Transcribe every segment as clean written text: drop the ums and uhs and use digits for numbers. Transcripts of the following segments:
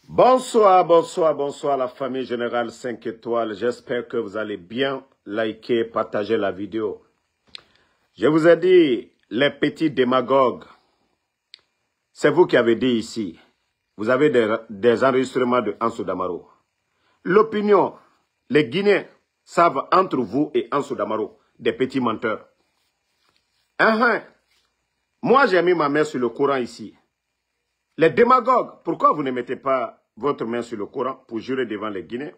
Bonsoir, bonsoir, bonsoir la famille générale 5 étoiles. J'espère que vous allez bien liker, partager la vidéo. Je vous ai dit, les petits démagogues, c'est vous qui avez dit ici. Vous avez des enregistrements de Ansou Damaro. L'opinion, les Guinéens savent entre vous et Ansou Damaro, des petits menteurs. Moi, j'ai mis ma main sur le Coran ici. Les démagogues, pourquoi vous ne mettez pas votre main sur le Coran pour jurer devant les Guinéens?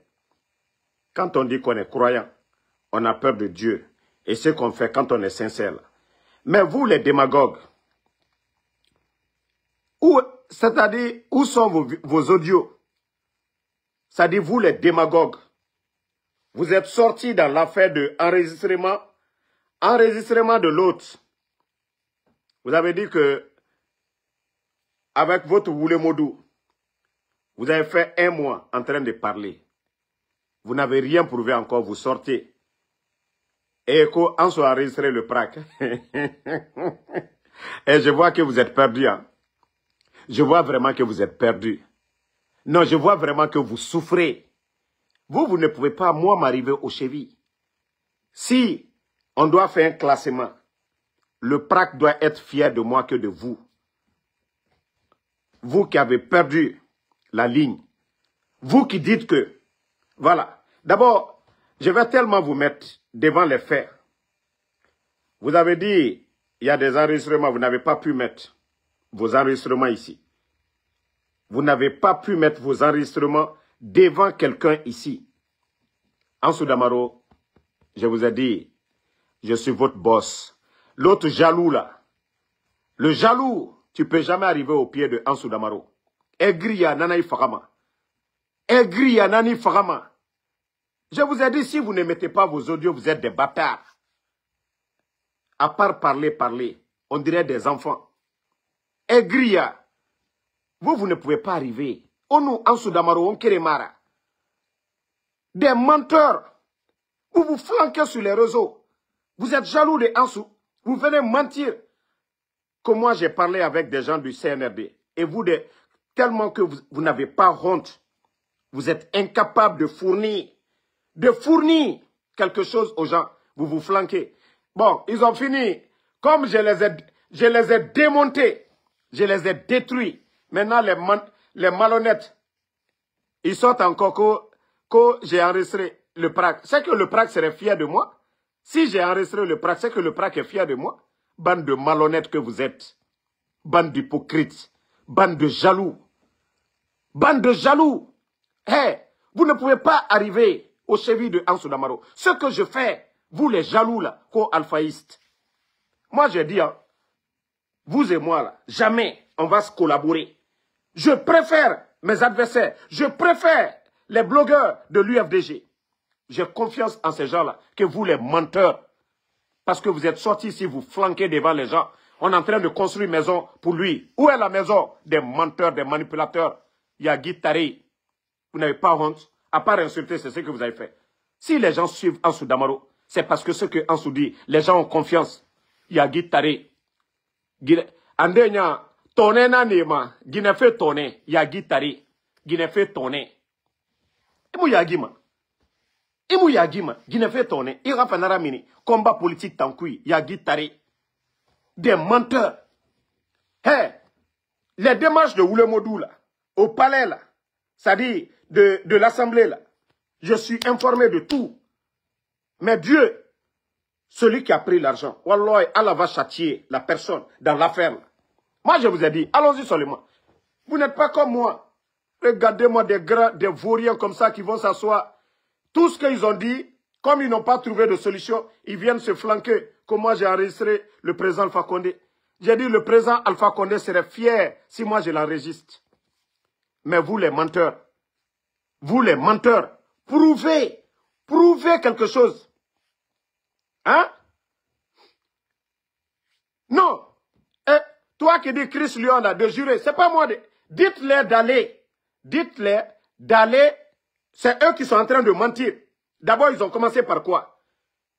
Quand on dit qu'on est croyant, on a peur de Dieu. Et ce qu'on fait quand on est sincère. Mais vous, les démagogues, c'est-à-dire, où sont vos audios? C'est-à-dire, vous, les démagogues, vous êtes sortis dans l'affaire de enregistrement de l'autre. Vous avez dit que avec votre Woulemodou, vous avez fait 1 mois en train de parler. Vous n'avez rien prouvé encore, vous sortez. Et en soit enregistré le PRAC. Et je vois que vous êtes perdu. Hein? Je vois vraiment que vous êtes perdu. Non, je vois vraiment que vous souffrez. Vous ne pouvez pas, moi, m'arriver aux chevilles. Si on doit faire un classement, le PRAC doit être fier de moi que de vous. Vous qui avez perdu la ligne. Vous qui dites que, voilà. D'abord, je vais tellement vous mettre devant les faits. Vous avez dit, il y a des enregistrements, vous n'avez pas pu mettre vos enregistrements ici. Vous n'avez pas pu mettre vos enregistrements devant quelqu'un ici. Ansou Damaro, je vous ai dit, je suis votre boss. L'autre jaloux là, le jaloux, tu ne peux jamais arriver au pied de Ansou Damaro. Egriya Nanaï Fagama. Egriya Nani Fagama. Je vous ai dit, si vous ne mettez pas vos audios, vous êtes des bâtards. À part parler, on dirait des enfants. Egriya. Vous ne pouvez pas arriver. On nous, Ansou Damaro, on Keremara. Des menteurs. Vous vous flanquez sur les réseaux. Vous êtes jaloux de Ansou. Vous venez mentir. Que moi, j'ai parlé avec des gens du CNRD. Et vous, tellement que vous n'avez pas honte. Vous êtes incapable de fournir quelque chose aux gens. Vous vous flanquez. Bon, ils ont fini. Comme je les ai démontés. Je les ai détruits. Maintenant, les malhonnêtes, ils sortent encore que j'ai enregistré le PRAC. C'est que le PRAC serait fier de moi. Si j'ai enregistré le PRAC, c'est que le PRAC est fier de moi. Bande de malhonnêtes que vous êtes. Bande d'hypocrites. Bande de jaloux. Bande de jaloux. Hey, vous ne pouvez pas arriver aux chevilles de Ansou Damaro. Ce que je fais, vous les jaloux là, co-alphaïstes. Moi j'ai dit, hein, vous et moi là, jamais on va se collaborer. Je préfère mes adversaires, je préfère les blogueurs de l'UFDG. J'ai confiance en ces gens-là que vous les menteurs. Parce que vous êtes sortis ici, vous flanquez devant les gens. On est en train de construire une maison pour lui. Où est la maison des menteurs, des manipulateurs? Il y a Guy Tari. Vous n'avez pas honte. À part insulter, c'est ce que vous avez fait. Si les gens suivent Ansou Damaro, c'est parce que ce que Ansou dit, les gens ont confiance. Il y a Guy Tari. Andenya, toné na nema, Guinée fait toné. Il y a Guy Tari. Guinée fait toné. Et moi, il y a Guima. Et moi, il y a Guima. Guinée fait toné. Il y a mini. Combat politique tankoui. Il y a Guy Tari. Des menteurs. Hey, les démarches de Woulemodou là, au palais là, c'est-à-dire de l'Assemblée là, je suis informé de tout. Mais Dieu, celui qui a pris l'argent, Wallah, Allah va châtier la personne dans l'affaire. Moi, je vous ai dit, allons-y seulement. Vous n'êtes pas comme moi. Regardez-moi des vauriens comme ça qui vont s'asseoir. Tout ce qu'ils ont dit, comme ils n'ont pas trouvé de solution, ils viennent se flanquer. Comme moi, j'ai enregistré le président Alpha Condé. J'ai dit, le président Alpha Condé serait fier si moi, je l'enregistre. Mais vous, les menteurs, prouvez quelque chose. Hein? Non. Et toi qui dis Chris Lyon là, de jurer, c'est pas moi. Dites-les d'aller. Dites-les d'aller. C'est eux qui sont en train de mentir. D'abord, ils ont commencé par quoi?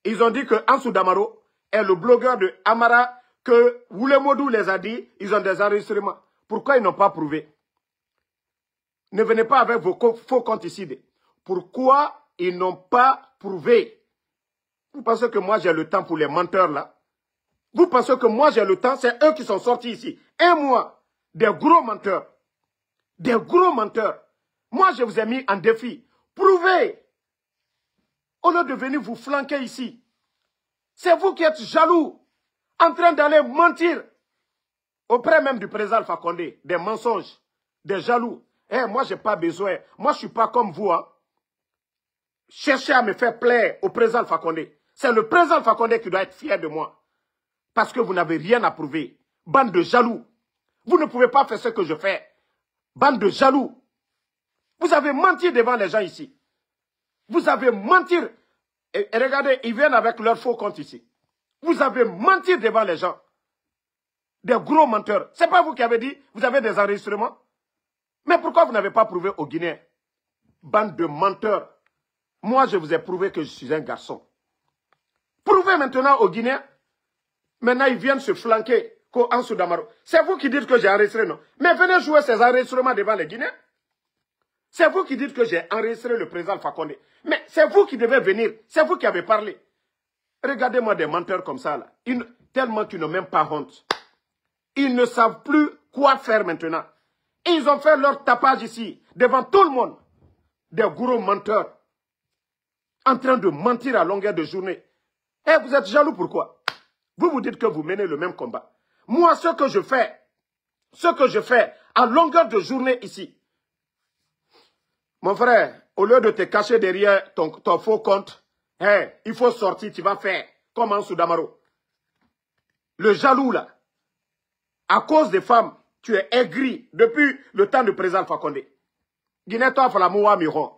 Ils ont dit que Ansou Damaro est le blogueur de Amara, que Woulemodou les a dit, ils ont des enregistrements. Pourquoi ils n'ont pas prouvé? Ne venez pas avec vos faux comptes ici. Pourquoi ils n'ont pas prouvé? Vous pensez que moi j'ai le temps pour les menteurs là? Vous pensez que moi j'ai le temps? C'est eux qui sont sortis ici. Et moi, des gros menteurs. Des gros menteurs. Moi je vous ai mis en défi. Prouvez. Au lieu de venir vous flanquer ici. C'est vous qui êtes jaloux. En train d'aller mentir. Auprès même du président Alpha Condé. Des mensonges. Des jaloux. Eh, moi je n'ai pas besoin. Moi je ne suis pas comme vous. Hein. Cherchez à me faire plaire au président Alpha Condé. C'est le président Alpha Condé qui doit être fier de moi. Parce que vous n'avez rien à prouver. Bande de jaloux. Vous ne pouvez pas faire ce que je fais. Bande de jaloux. Vous avez menti devant les gens ici. Vous avez menti. Et regardez, ils viennent avec leurs faux comptes ici. Vous avez menti devant les gens. Des gros menteurs. Ce n'est pas vous qui avez dit, vous avez des enregistrements. Mais pourquoi vous n'avez pas prouvé aux Guinéens? Bande de menteurs. Moi, je vous ai prouvé que je suis un garçon. Prouvez maintenant aux Guinéens. Maintenant, ils viennent se flanquer en Soudamaro. C'est vous qui dites que j'ai enregistré, non? Mais venez jouer ces enregistrements devant les Guinéens. C'est vous qui dites que j'ai enregistré le président Alpha Condé. Mais c'est vous qui devez venir. C'est vous qui avez parlé. Regardez-moi des menteurs comme ça, là. Tellement qu'ils n'ont même pas honte. Ils ne savent plus quoi faire maintenant. Ils ont fait leur tapage ici, devant tout le monde. Des gros menteurs. En train de mentir à longueur de journée. Et vous êtes jaloux pourquoi? Vous vous dites que vous menez le même combat. Moi, ce que je fais à longueur de journée ici. Mon frère, au lieu de te cacher derrière ton faux compte, il faut sortir, tu vas faire comme en Soudamaro. Le jaloux là, à cause des femmes, tu es aigri depuis le temps du président Alpha Condé. Guinée, toi, fala moua miron.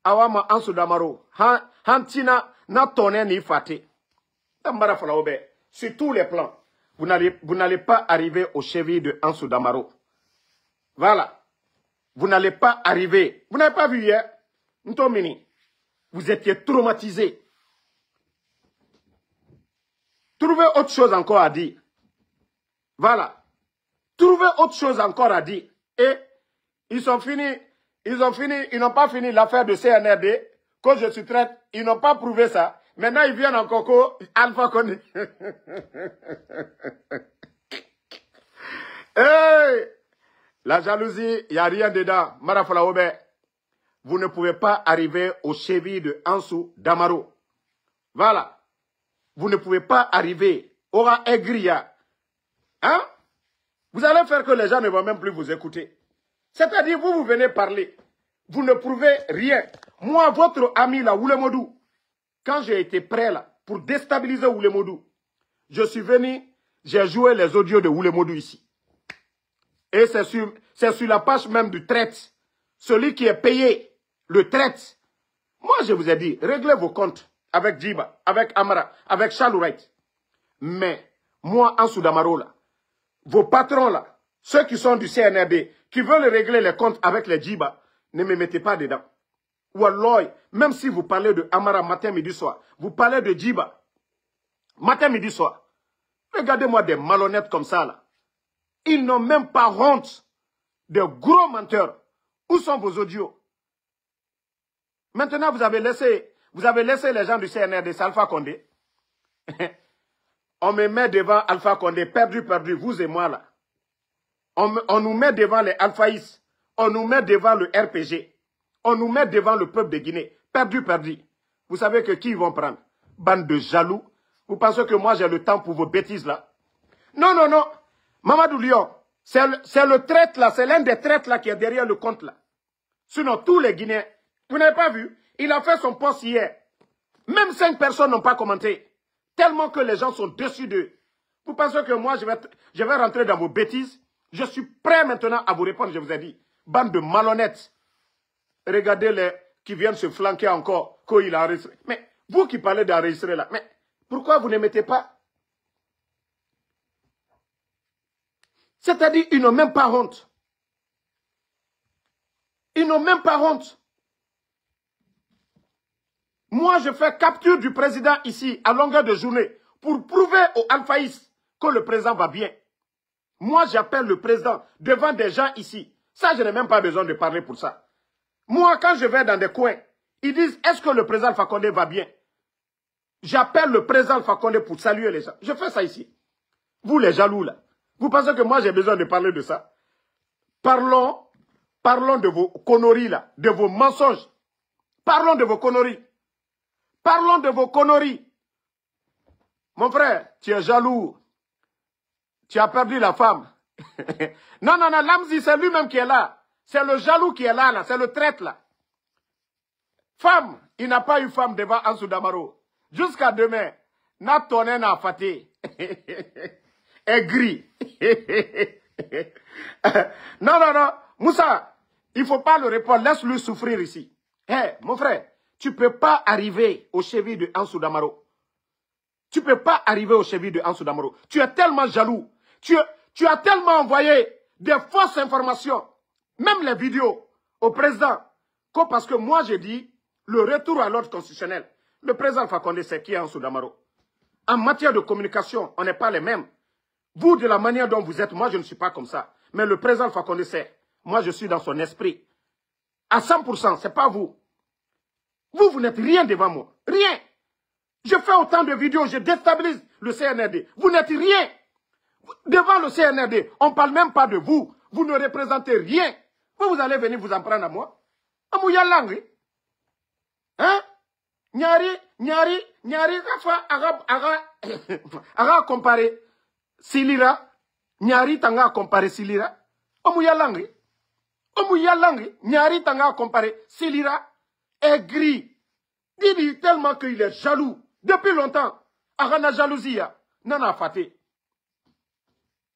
Awama en Soudamaro, hantina na toné ni fate. Tambara fala obe. Sur tous les plans, vous n'allez pas arriver au chevilles de Ansou Damaro. Voilà. Vous n'allez pas arriver. Vous n'avez pas vu hier, Ntomini. Vous étiez traumatisé. Trouvez autre chose encore à dire. Voilà. Trouvez autre chose encore à dire. Et ils sont finis. Ils n'ont pas fini l'affaire de CNRD. Quand je suis traite, ils n'ont pas prouvé ça. Maintenant, ils viennent en coco, Alpha Condé. Hey! La jalousie, il n'y a rien dedans. Marafala Obe, vous ne pouvez pas arriver aux chevilles de Ansou Damaro. Voilà. Vous ne pouvez pas arriver. Aura Egria. Hein? Vous allez faire que les gens ne vont même plus vous écouter. C'est-à-dire, vous venez parler. Vous ne prouvez rien. Moi, votre ami là, Oulemodou, quand j'ai été prêt là, pour déstabiliser Oulemodou, je suis venu, j'ai joué les audios de Oulemodou ici. Et c'est sur la page même du traite. Celui qui est payé, le traite. Moi, je vous ai dit, réglez vos comptes avec Djiba, avec Amara, avec Chalourait. Mais, moi, en Soudamaro là, vos patrons là, ceux qui sont du CNRD, qui veulent régler les comptes avec les Djiba, ne me mettez pas dedans. Ou alors, même si vous parlez de Amara matin, midi, soir, vous parlez de Djiba, matin, midi, soir. Regardez-moi des malhonnêtes comme ça, là. Ils n'ont même pas honte. Des gros menteurs. Où sont vos audios? Maintenant, vous avez laissé les gens du CNRD, c'est Alpha Condé. On me met devant Alpha Condé, perdu, vous et moi, là. On nous met devant les Alphaïs. On nous met devant le RPG. On nous met devant le peuple de Guinée. Perdu. Vous savez que qui ils vont prendre? Bande de jaloux. Vous pensez que moi j'ai le temps pour vos bêtises là? Non. Mamadou Lyon, c'est le traite là, c'est l'un des traites là qui est derrière le compte là. Sinon tous les Guinéens, vous n'avez pas vu? Il a fait son post hier. Même 5 personnes n'ont pas commenté. Tellement que les gens sont dessus d'eux. Vous pensez que moi je vais rentrer dans vos bêtises? Je suis prêt maintenant à vous répondre, je vous ai dit. Bande de malhonnêtes. Regardez les qui viennent se flanquer encore quand il a enregistré. Mais vous qui parlez d'enregistrer là, mais pourquoi vous ne mettez pas? C'est-à-dire, ils n'ont même pas honte. Ils n'ont même pas honte. Moi, je fais capture du président ici, à longueur de journée, pour prouver aux Alphaïs que le président va bien. Moi, j'appelle le président devant des gens ici. Ça, je n'ai même pas besoin de parler pour ça. Moi, quand je vais dans des coins, ils disent, est-ce que le président Alpha Condé va bien? J'appelle le président Alpha Condé pour saluer les gens. Je fais ça ici. Vous, les jaloux, là. Vous pensez que moi, j'ai besoin de parler de ça? Parlons de vos conneries, là, de vos mensonges. Parlons de vos conneries. Parlons de vos conneries. Mon frère, tu es jaloux. Tu as perdu la femme. Non, Lamzi, c'est lui-même qui est là. C'est le jaloux qui est là, c'est le traître, là. Femme, il n'a pas eu femme devant Ansou Damaro. Jusqu'à demain, n'a tourné n'a faté. Est gris. Non. Moussa, il ne faut pas le répondre. Laisse-le souffrir ici. Hé, mon frère, tu ne peux pas arriver au chevilles de Ansou Damaro. Tu ne peux pas arriver au chevilles de Ansou Damaro. Tu es tellement jaloux. Tu as tellement envoyé des fausses informations, même les vidéos, au président, que parce que moi j'ai dit le retour à l'ordre constitutionnel. Le président Alpha Condé sait qui est Ansou Damaro. En matière de communication, on n'est pas les mêmes. Vous, de la manière dont vous êtes, moi je ne suis pas comme ça. Mais le président Alpha Condé sait. Moi je suis dans son esprit. À 100%, ce n'est pas vous. Vous n'êtes rien devant moi. Rien. Je fais autant de vidéos, je déstabilise le CNRD. Vous n'êtes rien. Devant le CNRD, on ne parle même pas de vous. Vous ne représentez rien. Vous allez venir vous en prendre à moi. Amouya Langri. Hein? Nyari, Rafa, aga comparer Silira. Nyari tanga comparer Silira. Amouya Langri. Nyari tanga comparer Silira. Est gris. Didi tellement qu'il est jaloux. Depuis longtemps. Agana jalousie. Nana faté.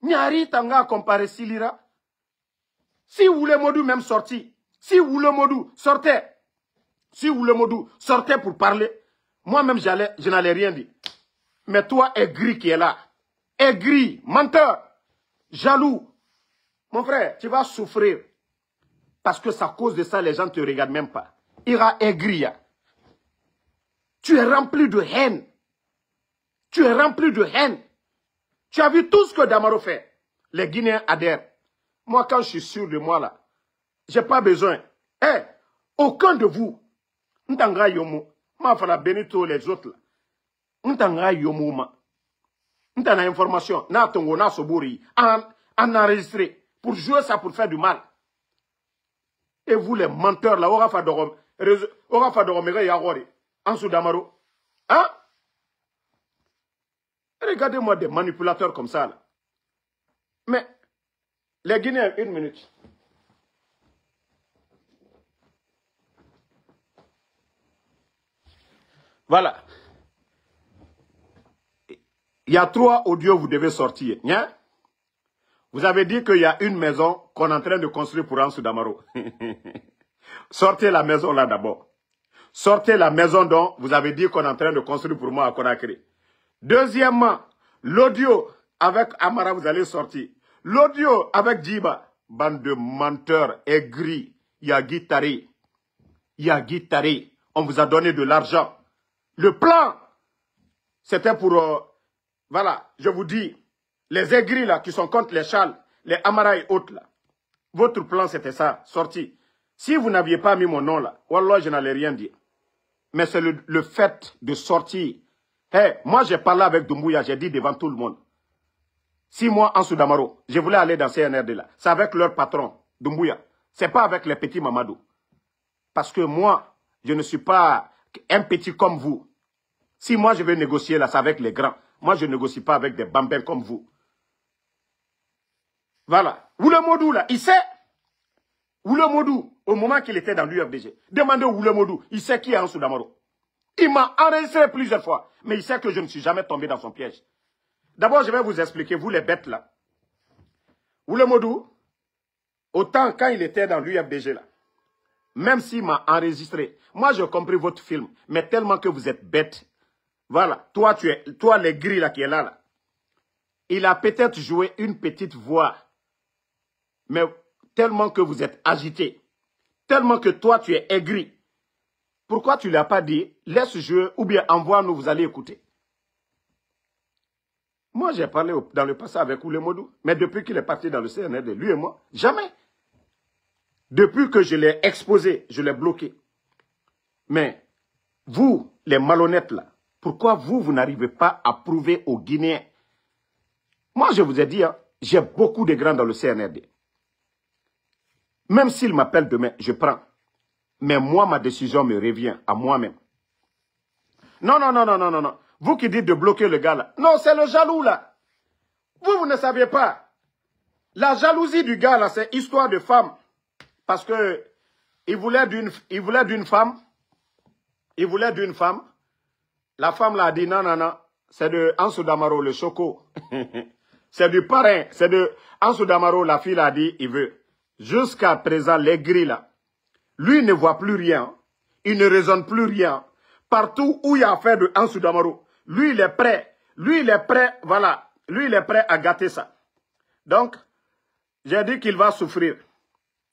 Nyari tanga comparé Silira. Si Oulemodou même sorti, si Oulemodou sortait, pour parler, moi-même je n'allais rien dire. Mais toi, aigri qui est là, aigri, menteur, jaloux, mon frère, tu vas souffrir. Parce que c'est à cause de ça, les gens ne te regardent même pas. Ira aigri. Tu es rempli de haine. Tu as vu tout ce que Damaro fait. Les Guinéens adhèrent. Moi, quand je suis sûr de moi, là, je n'ai pas besoin. Aucun de vous, n'tanga yomo, ma fala Benito les autres, là. N'tanga yomo ma. N'tana information, na tongo, na sobori, en enregistré, pour jouer ça, pour faire du mal. Et vous, les menteurs, là, Ora Fadorom, Yagori, Ansou Damaro. Hein? Regardez-moi des manipulateurs comme ça, là. Mais, les Guinéens, une minute. Voilà. Il y a 3 audios, vous devez sortir. Hein? Vous avez dit qu'il y a une maison qu'on est en train de construire pour Ansou Damaro. Sortez la maison là d'abord. Sortez la maison dont vous avez dit qu'on est en train de construire pour moi à Conakry. Deuxièmement, l'audio avec Amara, vous allez sortir. L'audio avec Djiba, bande de menteurs aigris, Yagitari. On vous a donné de l'argent. Le plan, c'était pour, voilà, je vous dis, les aigris là qui sont contre les Charles, les Amara et autres là. Votre plan c'était ça, sorti. Si vous n'aviez pas mis mon nom là, wallah je n'allais rien dire. Mais c'est le fait de sortir. Hey, moi j'ai parlé avec Doumbouya, j'ai dit devant tout le monde. Si moi, Ansou Damaro, je voulais aller dans CNRD là, c'est avec leur patron, Doumbouya. C'est pas avec les petits Mamadou. Parce que moi, je ne suis pas un petit comme vous. Si moi je veux négocier là, c'est avec les grands. Moi je ne négocie pas avec des bambins comme vous. Voilà. Oulemodou là, il sait. Oulemodou, au moment qu'il était dans l'UFDG, demandez Oulemodou, il sait qui est Ansou Damaro. Il m'a enregistré plusieurs fois, mais il sait que je ne suis jamais tombé dans son piège. D'abord, je vais vous expliquer, vous les bêtes là. Oulemodou, autant quand il était dans l'UFDG là, même s'il m'a enregistré, moi j'ai compris votre film, mais tellement que vous êtes bête. Voilà, toi les gris là qui est là. Il a peut-être joué une petite voix, mais tellement que vous êtes agité, tellement que toi tu es aigri. Pourquoi tu ne l'as pas dit, laisse jouer ou bien envoie-nous, vous allez écouter. Moi, j'ai parlé dans le passé avec Oulemodou, mais depuis qu'il est parti dans le CNRD, lui et moi, jamais. Depuis que je l'ai exposé, je l'ai bloqué. Mais vous, les malhonnêtes là, pourquoi vous n'arrivez pas à prouver aux Guinéens? Moi, je vous ai dit, hein, j'ai beaucoup de grands dans le CNRD. Même s'ils m'appellent demain, je prends. Mais moi, ma décision me revient à moi-même. Non, non, non, non, non, non, non. Vous qui dites de bloquer le gars là. Non, c'est le jaloux là. Vous ne saviez pas. La jalousie du gars là, c'est histoire de femme. Parce que il voulait d'une femme. Il voulait d'une femme. La femme là a dit non, non, non. C'est de Ansou Damaro, le choco. C'est du parrain. C'est de Ansou Damaro, la fille a dit, il veut. Jusqu'à présent, les gris là. Lui ne voit plus rien. Il ne raisonne plus rien. Partout où il y a affaire de Ansou Damaro, lui il est prêt. Lui il est prêt, voilà. Lui il est prêt à gâter ça. Donc, j'ai dit qu'il va souffrir.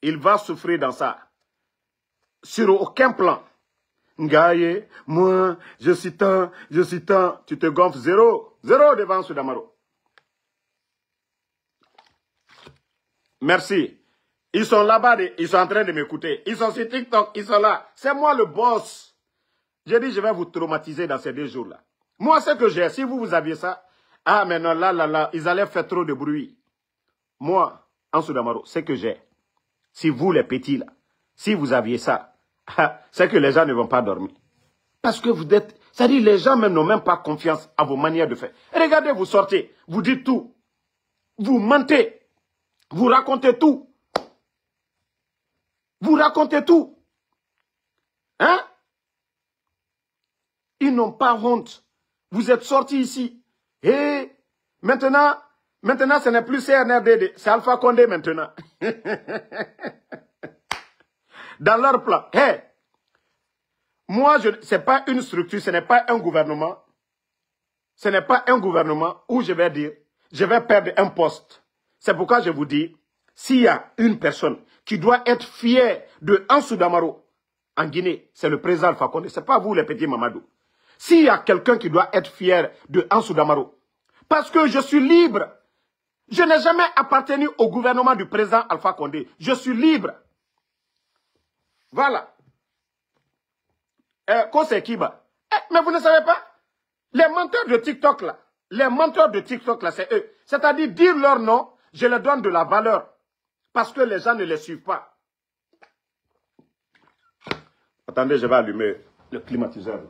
Il va souffrir dans ça. Sur aucun plan. Ngaye, moi, je suis tant. Tu te gonfles zéro. Zéro devant Ansou Damaro. Merci. Ils sont là-bas, ils sont en train de m'écouter. Ils sont sur TikTok, ils sont là. C'est moi le boss. J'ai dit, je vais vous traumatiser dans ces 2 jours-là. Moi, ce que j'ai, si vous aviez ça, ah, mais non, là, ils allaient faire trop de bruit. Moi, Ansou Damaro, ce que j'ai, si vous, les petits, là, si vous aviez ça, c'est que les gens ne vont pas dormir. Parce que vous êtes, c'est-à-dire, les gens même n'ont même pas confiance à vos manières de faire. Regardez, vous sortez, vous dites tout. Vous mentez. Vous racontez tout. Vous racontez tout. Hein? Ils n'ont pas honte. Vous êtes sortis ici. Et maintenant, ce n'est plus CNRD, c'est Alpha Condé maintenant. Dans leur plan. Hey, moi, ce n'est pas une structure, ce n'est pas un gouvernement. Ce n'est pas un gouvernement où je vais dire, je vais perdre un poste. C'est pourquoi je vous dis, s'il y a une personne qui doit être fière de Ansou Damaro en Guinée, c'est le président Alpha Condé. Ce n'est pas vous les petits Mamadou. S'il y a quelqu'un qui doit être fier de Ansou Damaro, parce que je suis libre. Je n'ai jamais appartenu au gouvernement du président Alpha Condé. Je suis libre. Voilà. Kose Kiba. Mais vous ne savez pas? Les menteurs de TikTok là, c'est eux. C'est-à-dire dire leur nom, je leur donne de la valeur. Parce que les gens ne les suivent pas. Attendez, je vais allumer le climatiseur.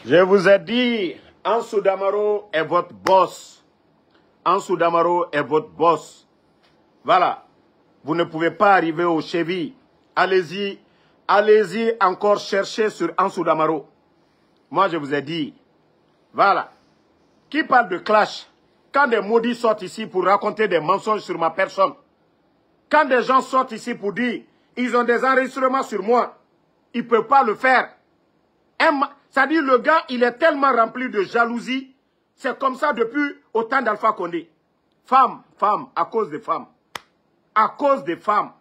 Je vous ai dit, Ansou Damaro est votre boss. Ansou Damaro est votre boss. Voilà. Vous ne pouvez pas arriver aux chevilles. Allez-y. Allez-y encore chercher sur Ansou Damaro. Moi, je vous ai dit. Voilà. Qui parle de clash? Quand des maudits sortent ici pour raconter des mensonges sur ma personne. Quand des gens sortent ici pour dire, ils ont des enregistrements sur moi. Ils ne peuvent pas le faire. C'est-à-dire le gars, il est tellement rempli de jalousie. C'est comme ça depuis au temps d'Alpha Condé. Femmes, à cause des femmes. À cause des femmes.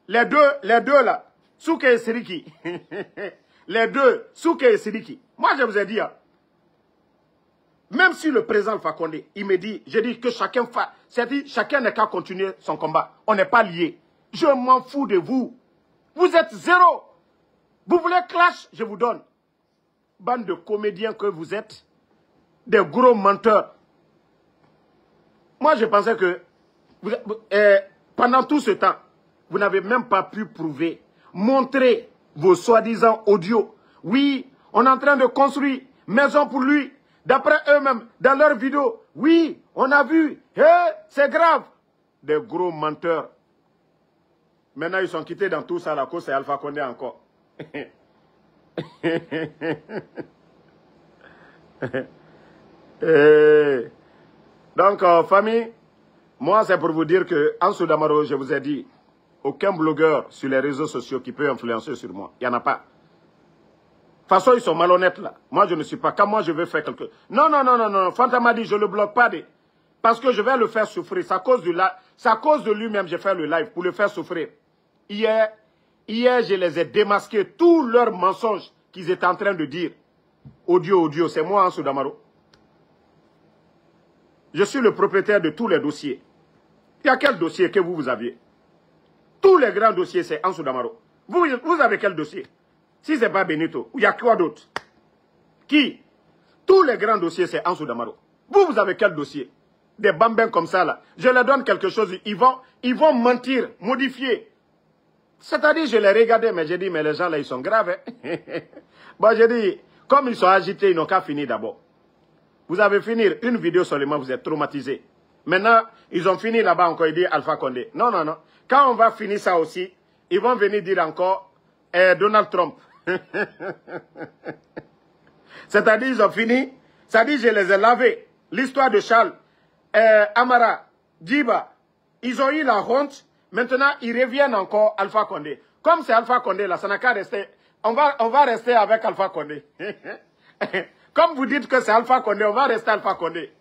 Les deux là, Souke et Siriki. Les deux, Souke et Siriki. Moi, je vous ai dit, hein, même si le président Alpha Condé, il me dit, je dis que chacun fasse, c'est-à-dire chacun n'a qu'à continuer son combat. On n'est pas liés. Je m'en fous de vous. Vous êtes zéro. Vous voulez clash, je vous donne. Bande de comédiens que vous êtes, des gros menteurs. Moi, je pensais que pendant tout ce temps, vous n'avez même pas pu prouver, montrer vos soi-disant audios. Oui, on est en train de construire maison pour lui. D'après eux-mêmes, dans leurs vidéos, oui, on a vu, c'est grave. Des gros menteurs. Maintenant, ils sont quittés dans tout ça, la cause c'est Alpha Condé encore. Donc, famille, moi, c'est pour vous dire que Ansou Damaro, je vous ai dit, aucun blogueur sur les réseaux sociaux qui peut influencer sur moi. Il n'y en a pas. De toute façon, ils sont malhonnêtes là. Moi, je ne suis pas. Quand moi, je veux faire quelque chose. Non, Fanta m'a dit, je ne le bloque pas. parce que je vais le faire souffrir. C'est à cause de lui-même, j'ai fait le live pour le faire souffrir. Hier, je les ai démasqués, tous leurs mensonges qu'ils étaient en train de dire. Audio, c'est moi, Ansou Damaro. Je suis le propriétaire de tous les dossiers. Il y a quel dossier que vous aviez? Tous les grands dossiers, c'est Ansou Damaro. Vous avez quel dossier? Si ce n'est pas Benito, il y a quoi d'autre? Qui? Tous les grands dossiers, c'est Ansou Damaro. Vous avez quel dossier? Des bambins comme ça, là. Je leur donne quelque chose, ils vont mentir, modifier. C'est-à-dire, je les regardais, mais j'ai dit, mais les gens là, ils sont graves. Hein? Bon, j'ai dit, comme ils sont agités, ils n'ont qu'à finir d'abord. Vous avez fini une vidéo seulement, vous êtes traumatisés. Maintenant, ils ont fini là-bas encore, ils disent Alpha Condé. Non, non, non. Quand on va finir ça aussi, ils vont venir dire encore Donald Trump. C'est-à-dire, ils ont fini. C'est-à-dire, je les ai lavés. L'histoire de Charles, Amara, Djiba, ils ont eu la honte. Maintenant, ils reviennent encore Alpha Condé. Comme c'est Alpha Condé, là, ça n'a qu'à rester. On va rester avec Alpha Condé. Comme vous dites que c'est Alpha Condé, on va rester Alpha Condé.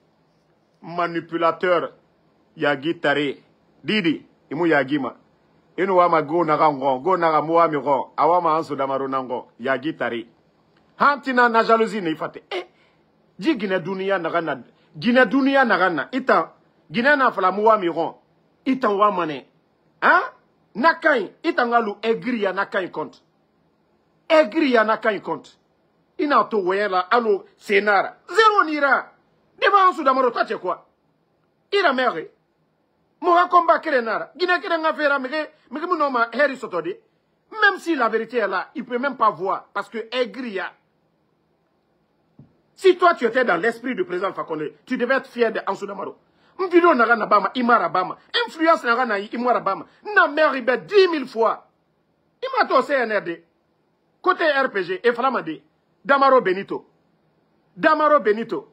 Manipulateur, Yagi Tare, Didi, Imu Yagima. Inu wama go naga muami go, awama Ansou Damaro nango, Yagi Tare. Hantina na jalousie ne ifate. Di Guinée dunia nagana, Guinée dunia nagana, itan, Guinée na fala muami go, itan wamane. Hein? Nakai, itangalu egriya nakai compte. Egriya nakai compte. Ina to wela alo senara. Zéro nira. Devant Ansou Damaro, toi tu es quoi? Ira mere. Moura combat kerenara. Guinée keren nga fera mege munoma heri sotodi. Même si la vérité est là, il peut même pas voir parce que egriya. Si toi tu étais dans l'esprit du président Alpha Condé, tu devais être fier de Ansou Damaro. Vidéo naga na bama, imara bama. Influence naga na imara bama. Na mère ibe 10 000 fois. Imato CNRD. Côté RPG, et Flamade. Damaro Benito. Damaro Benito.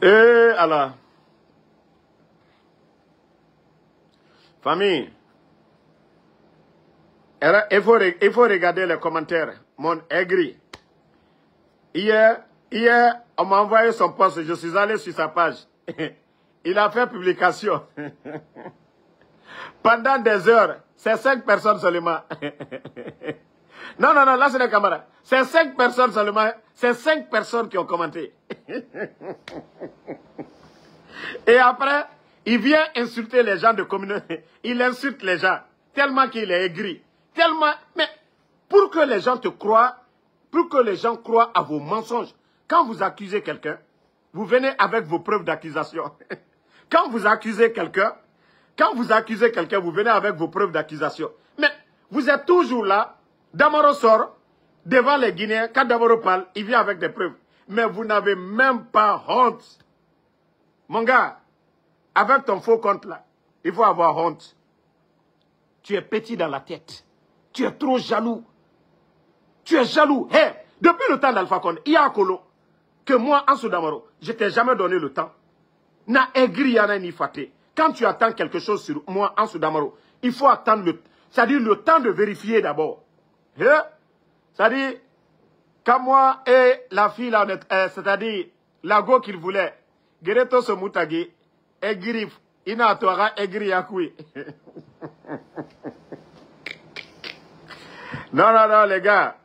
Et alors. Famille. Il faut regarder les commentaires. Mon aigri. Hier, on m'a envoyé son post. Je suis allé sur sa page. Il a fait publication. Pendant des heures, c'est 5 personnes seulement. Non, là c'est les camarades. C'est 5 personnes seulement. C'est 5 personnes qui ont commenté. Et après, il vient insulter les gens de communauté. Il insulte les gens. Tellement qu'il est aigri. Tellement. Mais pour que les gens te croient, pour que les gens croient à vos mensonges, quand vous accusez quelqu'un, vous venez avec vos preuves d'accusation. Quand vous accusez quelqu'un, vous venez avec vos preuves d'accusation. Mais vous êtes toujours là. Damaro sort devant les Guinéens. Quand Damaro parle, il vient avec des preuves. Mais vous n'avez même pas honte. Mon gars, avec ton faux compte là, il faut avoir honte. Tu es petit dans la tête. Tu es trop jaloux. Tu es jaloux. Hey, depuis le temps d'Alpha Condé, il y a un colo que moi, Ansou Damaro, je t'ai jamais donné le temps. Na aigri yana ni faté. Quand tu attends quelque chose sur moi, Ansou Damaro, il faut attendre c'est-à-dire le temps de vérifier d'abord. C'est-à-dire, quand moi et la fille, c'est-à-dire, la go qu'il voulait, Gereto se moutagi, aigri, ina toara aigri yakoui. Non, les gars,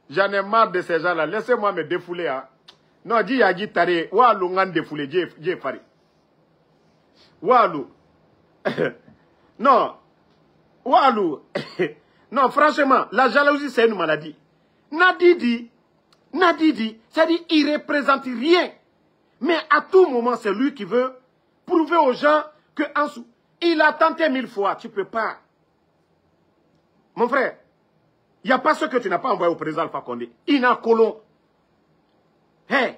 j'en ai marre de ces gens-là. Laissez-moi me défouler. Hein. Non, dis Yagi Tare, Walou ngan défoulé, j'ai fari. Walou. Non. Walou. Non, franchement, la jalousie, c'est une maladie. Nadidi, c'est-à-dire, il ne représente rien. Mais à tout moment, c'est lui qui veut prouver aux gens que Ansou, il a tenté 1000 fois, tu ne peux pas. Mon frère, il n'y a pas ce que tu n'as pas envoyé au président Alpha Condé. Il n'a colon. Hey,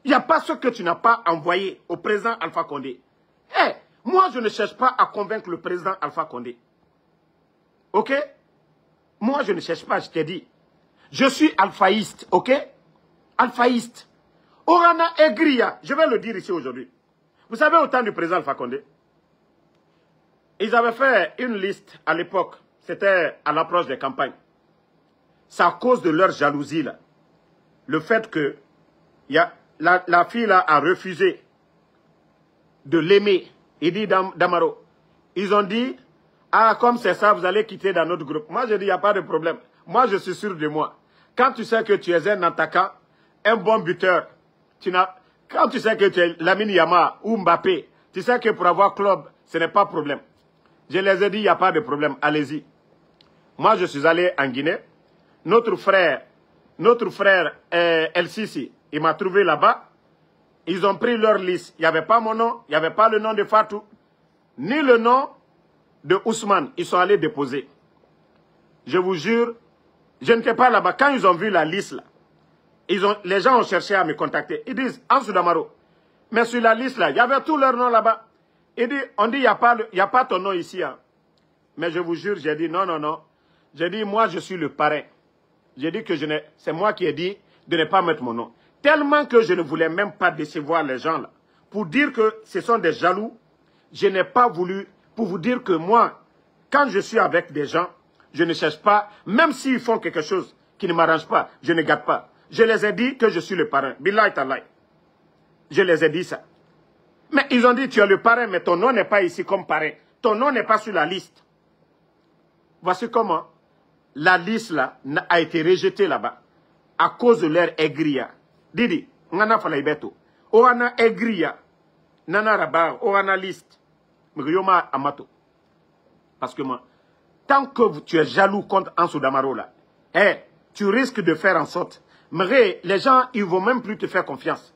il n'y a pas ce que tu n'as pas envoyé au président Alpha Condé. Hey, moi, je ne cherche pas à convaincre le président Alpha Condé. Ok? Moi, je ne cherche pas, je t'ai dit. Je suis alphaïste, ok? Alphaïste. Orana Egria, je vais le dire ici aujourd'hui. Vous savez, au temps du président Alpha Condé, ils avaient fait une liste à l'époque. C'était à l'approche des campagnes. c'est à cause de leur jalousie là. Le fait que la fille là a refusé de l'aimer. Il dit Damaro. Ils ont dit, ah comme c'est ça, vous allez quitter dans notre groupe. Moi je dis, il n'y a pas de problème. Moi je suis sûr de moi. Quand tu sais que tu es un attaquant, un bon buteur, quand tu sais que tu es Lamine Yamal ou Mbappé, tu sais que pour avoir club, ce n'est pas problème. Je les ai dit, il n'y a pas de problème, allez-y. Moi, je suis allé en Guinée. Notre frère El Sisi, il m'a trouvé là-bas. Ils ont pris leur liste. Il n'y avait pas mon nom, il n'y avait pas le nom de Fatou, ni le nom de Ousmane. Ils sont allés déposer. Je vous jure, je n'étais pas là-bas. Quand ils ont vu la liste, là, les gens ont cherché à me contacter. Ils disent, Ansou Damaro, mais sur la liste, là, il y avait tous leurs noms là-bas. On dit, il n'y a pas ton nom ici. Hein. Mais je vous jure, j'ai dit, non, non, non. J'ai dit, moi, je suis le parrain. J'ai dit que c'est moi qui ai dit de ne pas mettre mon nom. Tellement que je ne voulais même pas décevoir les gens là. Pour dire que ce sont des jaloux, je n'ai pas voulu, pour vous dire que moi, quand je suis avec des gens, je ne cherche pas, même s'ils font quelque chose qui ne m'arrange pas, je ne gâte pas. Je les ai dit que je suis le parrain. Billahi Tallahi. Je les ai dit ça. Mais ils ont dit, tu es le parrain, mais ton nom n'est pas ici comme parrain. Ton nom n'est pas sur la liste. Voici comment la liste là a été rejetée là-bas à cause de leur aigria. Didi, ngana falaibeto. Oana aigria. Nana rabar, oana liste. Mrioma amato. Parce que moi, tant que tu es jaloux contre Ansou Damaro là, tu risques de faire en sorte. Mais les gens, ils ne vont même plus te faire confiance.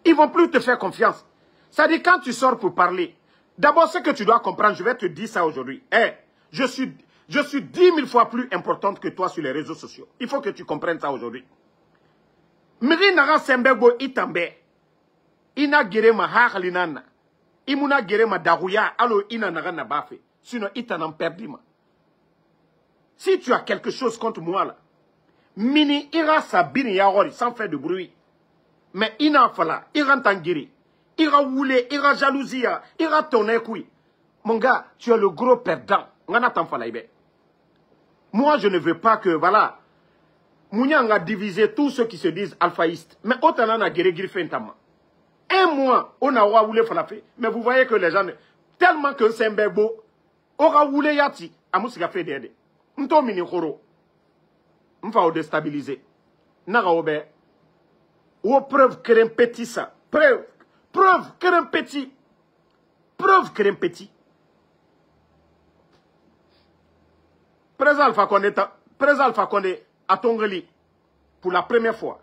Ils ne vont plus te faire confiance. C'est-à-dire, quand tu sors pour parler, d'abord, ce que tu dois comprendre, je vais te dire ça aujourd'hui. Je suis 10 000 fois plus importante que toi sur les réseaux sociaux. Il faut que tu comprennes ça aujourd'hui. Miri nara sembego itambe. Ina gere ma halinana. Imuna gere ma darouya. Alo ina nara nabafe. Sinon, itanam perdima. Si tu as quelque chose contre moi là, mini ira sabini yaori sans faire de bruit. Mais ina fala, ira tangiri. Ira woule, ira jalousie, ira tonner couille. Mon gars, tu es le gros perdant. Moi, je ne veux pas que, voilà, Mouniang a divisé tous ceux qui se disent alphaïstes. Mais autant on a guéri fentama. Un mois, on a voulu falafé. Mais vous voyez que les gens, tellement que c'est un bébé, aura voulu yati, à moussika fait d'aider. M'to mini khoro. M'fa au déstabiliser. Naga obe. Ou preuve que un petit ça. Preuve que un petit. Preuve que un petit. Président Alpha Condé à Tongeli pour la première fois.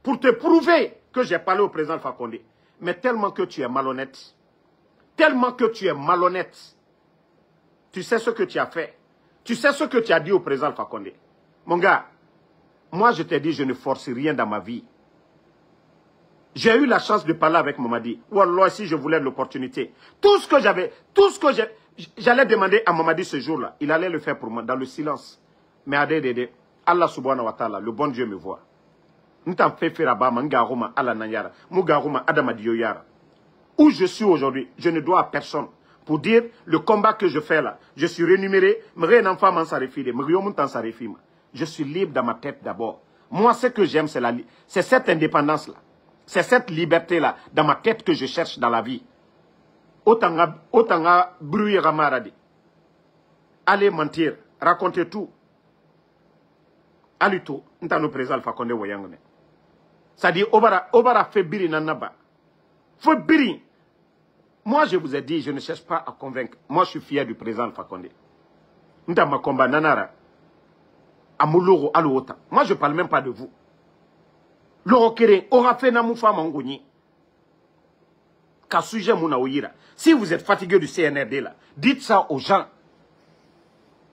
Pour te prouver que j'ai parlé au président Alpha Condé. Mais tellement que tu es malhonnête. Tellement que tu es malhonnête. Tu sais ce que tu as fait. Tu sais ce que tu as dit au président Alpha Condé. Mon gars, moi je t'ai dit, je ne force rien dans ma vie. J'ai eu la chance de parler avec Mamadi. Wallah, si je voulais l'opportunité. Tout ce que j'allais demander à Mamadi ce jour-là, il allait le faire pour moi, dans le silence. Mais Adédédé, Allah subhanahu wa ta'ala, le bon Dieu me voit. Où je suis aujourd'hui, je ne dois à personne. Pour dire, le combat que je fais là, je suis rémunéré, je suis libre dans ma tête d'abord. Moi, ce que j'aime, c'est cette indépendance-là. C'est cette liberté-là, dans ma tête, que je cherche dans la vie. Autant bruit ramaradi. Allez mentir, raconter tout. Alito, n'tano président Alpha Condé woyangone. C'est-à-dire, obara fait biri nanaba. Fait biri. Moi, je vous ai dit, je ne cherche pas à convaincre. Moi, je suis fier du président Alpha Condé. N'tama combat nanara. Amuloro aluota. Moi, je ne parle même pas de vous. L'orokere aura fait namoufa mangoni. Sujet si vous êtes fatigué du CNRD là, dites ça aux gens.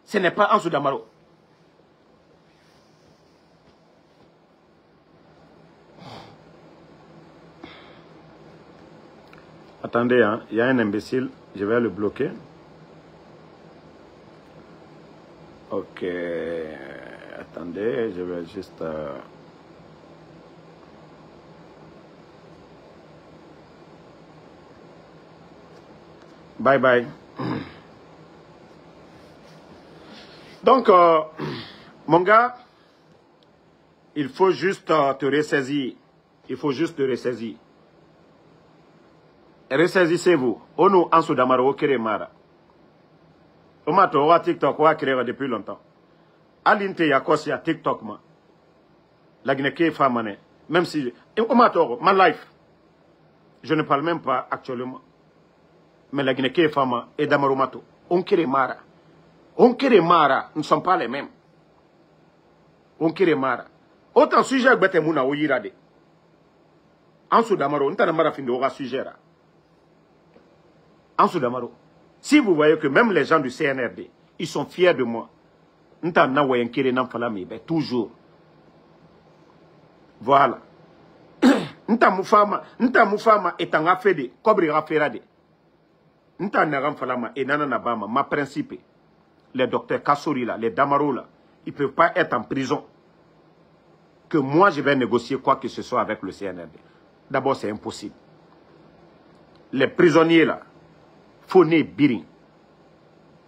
Ce n'est pas Ansou Damaro. Attendez, hein, il y a un imbécile, je vais le bloquer. Ok, attendez, je vais juste... Bye bye. Donc, Mon gars, il faut juste te ressaisir. Il faut juste te ressaisir. Ressaisissez-vous. Onu ansu damaro okere mara. Omato wa TikTok wa créé depuis longtemps. Alinte yakosi à TikTok ma. La Guinée famane. Même si omato ma life. Je ne parle même pas actuellement. Mais la Guinée fama et damaro mato. Onkere mara. Onkere mara, nous ne sommes pas les mêmes. Onkere mara. Autant sujet que bete mouna oyirade. Ansu damaro, nta damara fin de ora sujet là. Ansu damaro. Si vous voyez que même les gens du CNRD, ils sont fiers de moi. Nta na wayenkere nam falami be toujours. Voilà. Nta mufama etanga fede, kobri raferade. Nta nagam falama et nana nabama, ma principe. Les docteurs Kassori là, les Damaro là, ils ne peuvent pas être en prison. Que moi je vais négocier quoi que ce soit avec le CNRD. D'abord c'est impossible. Les prisonniers là, Foné Birin.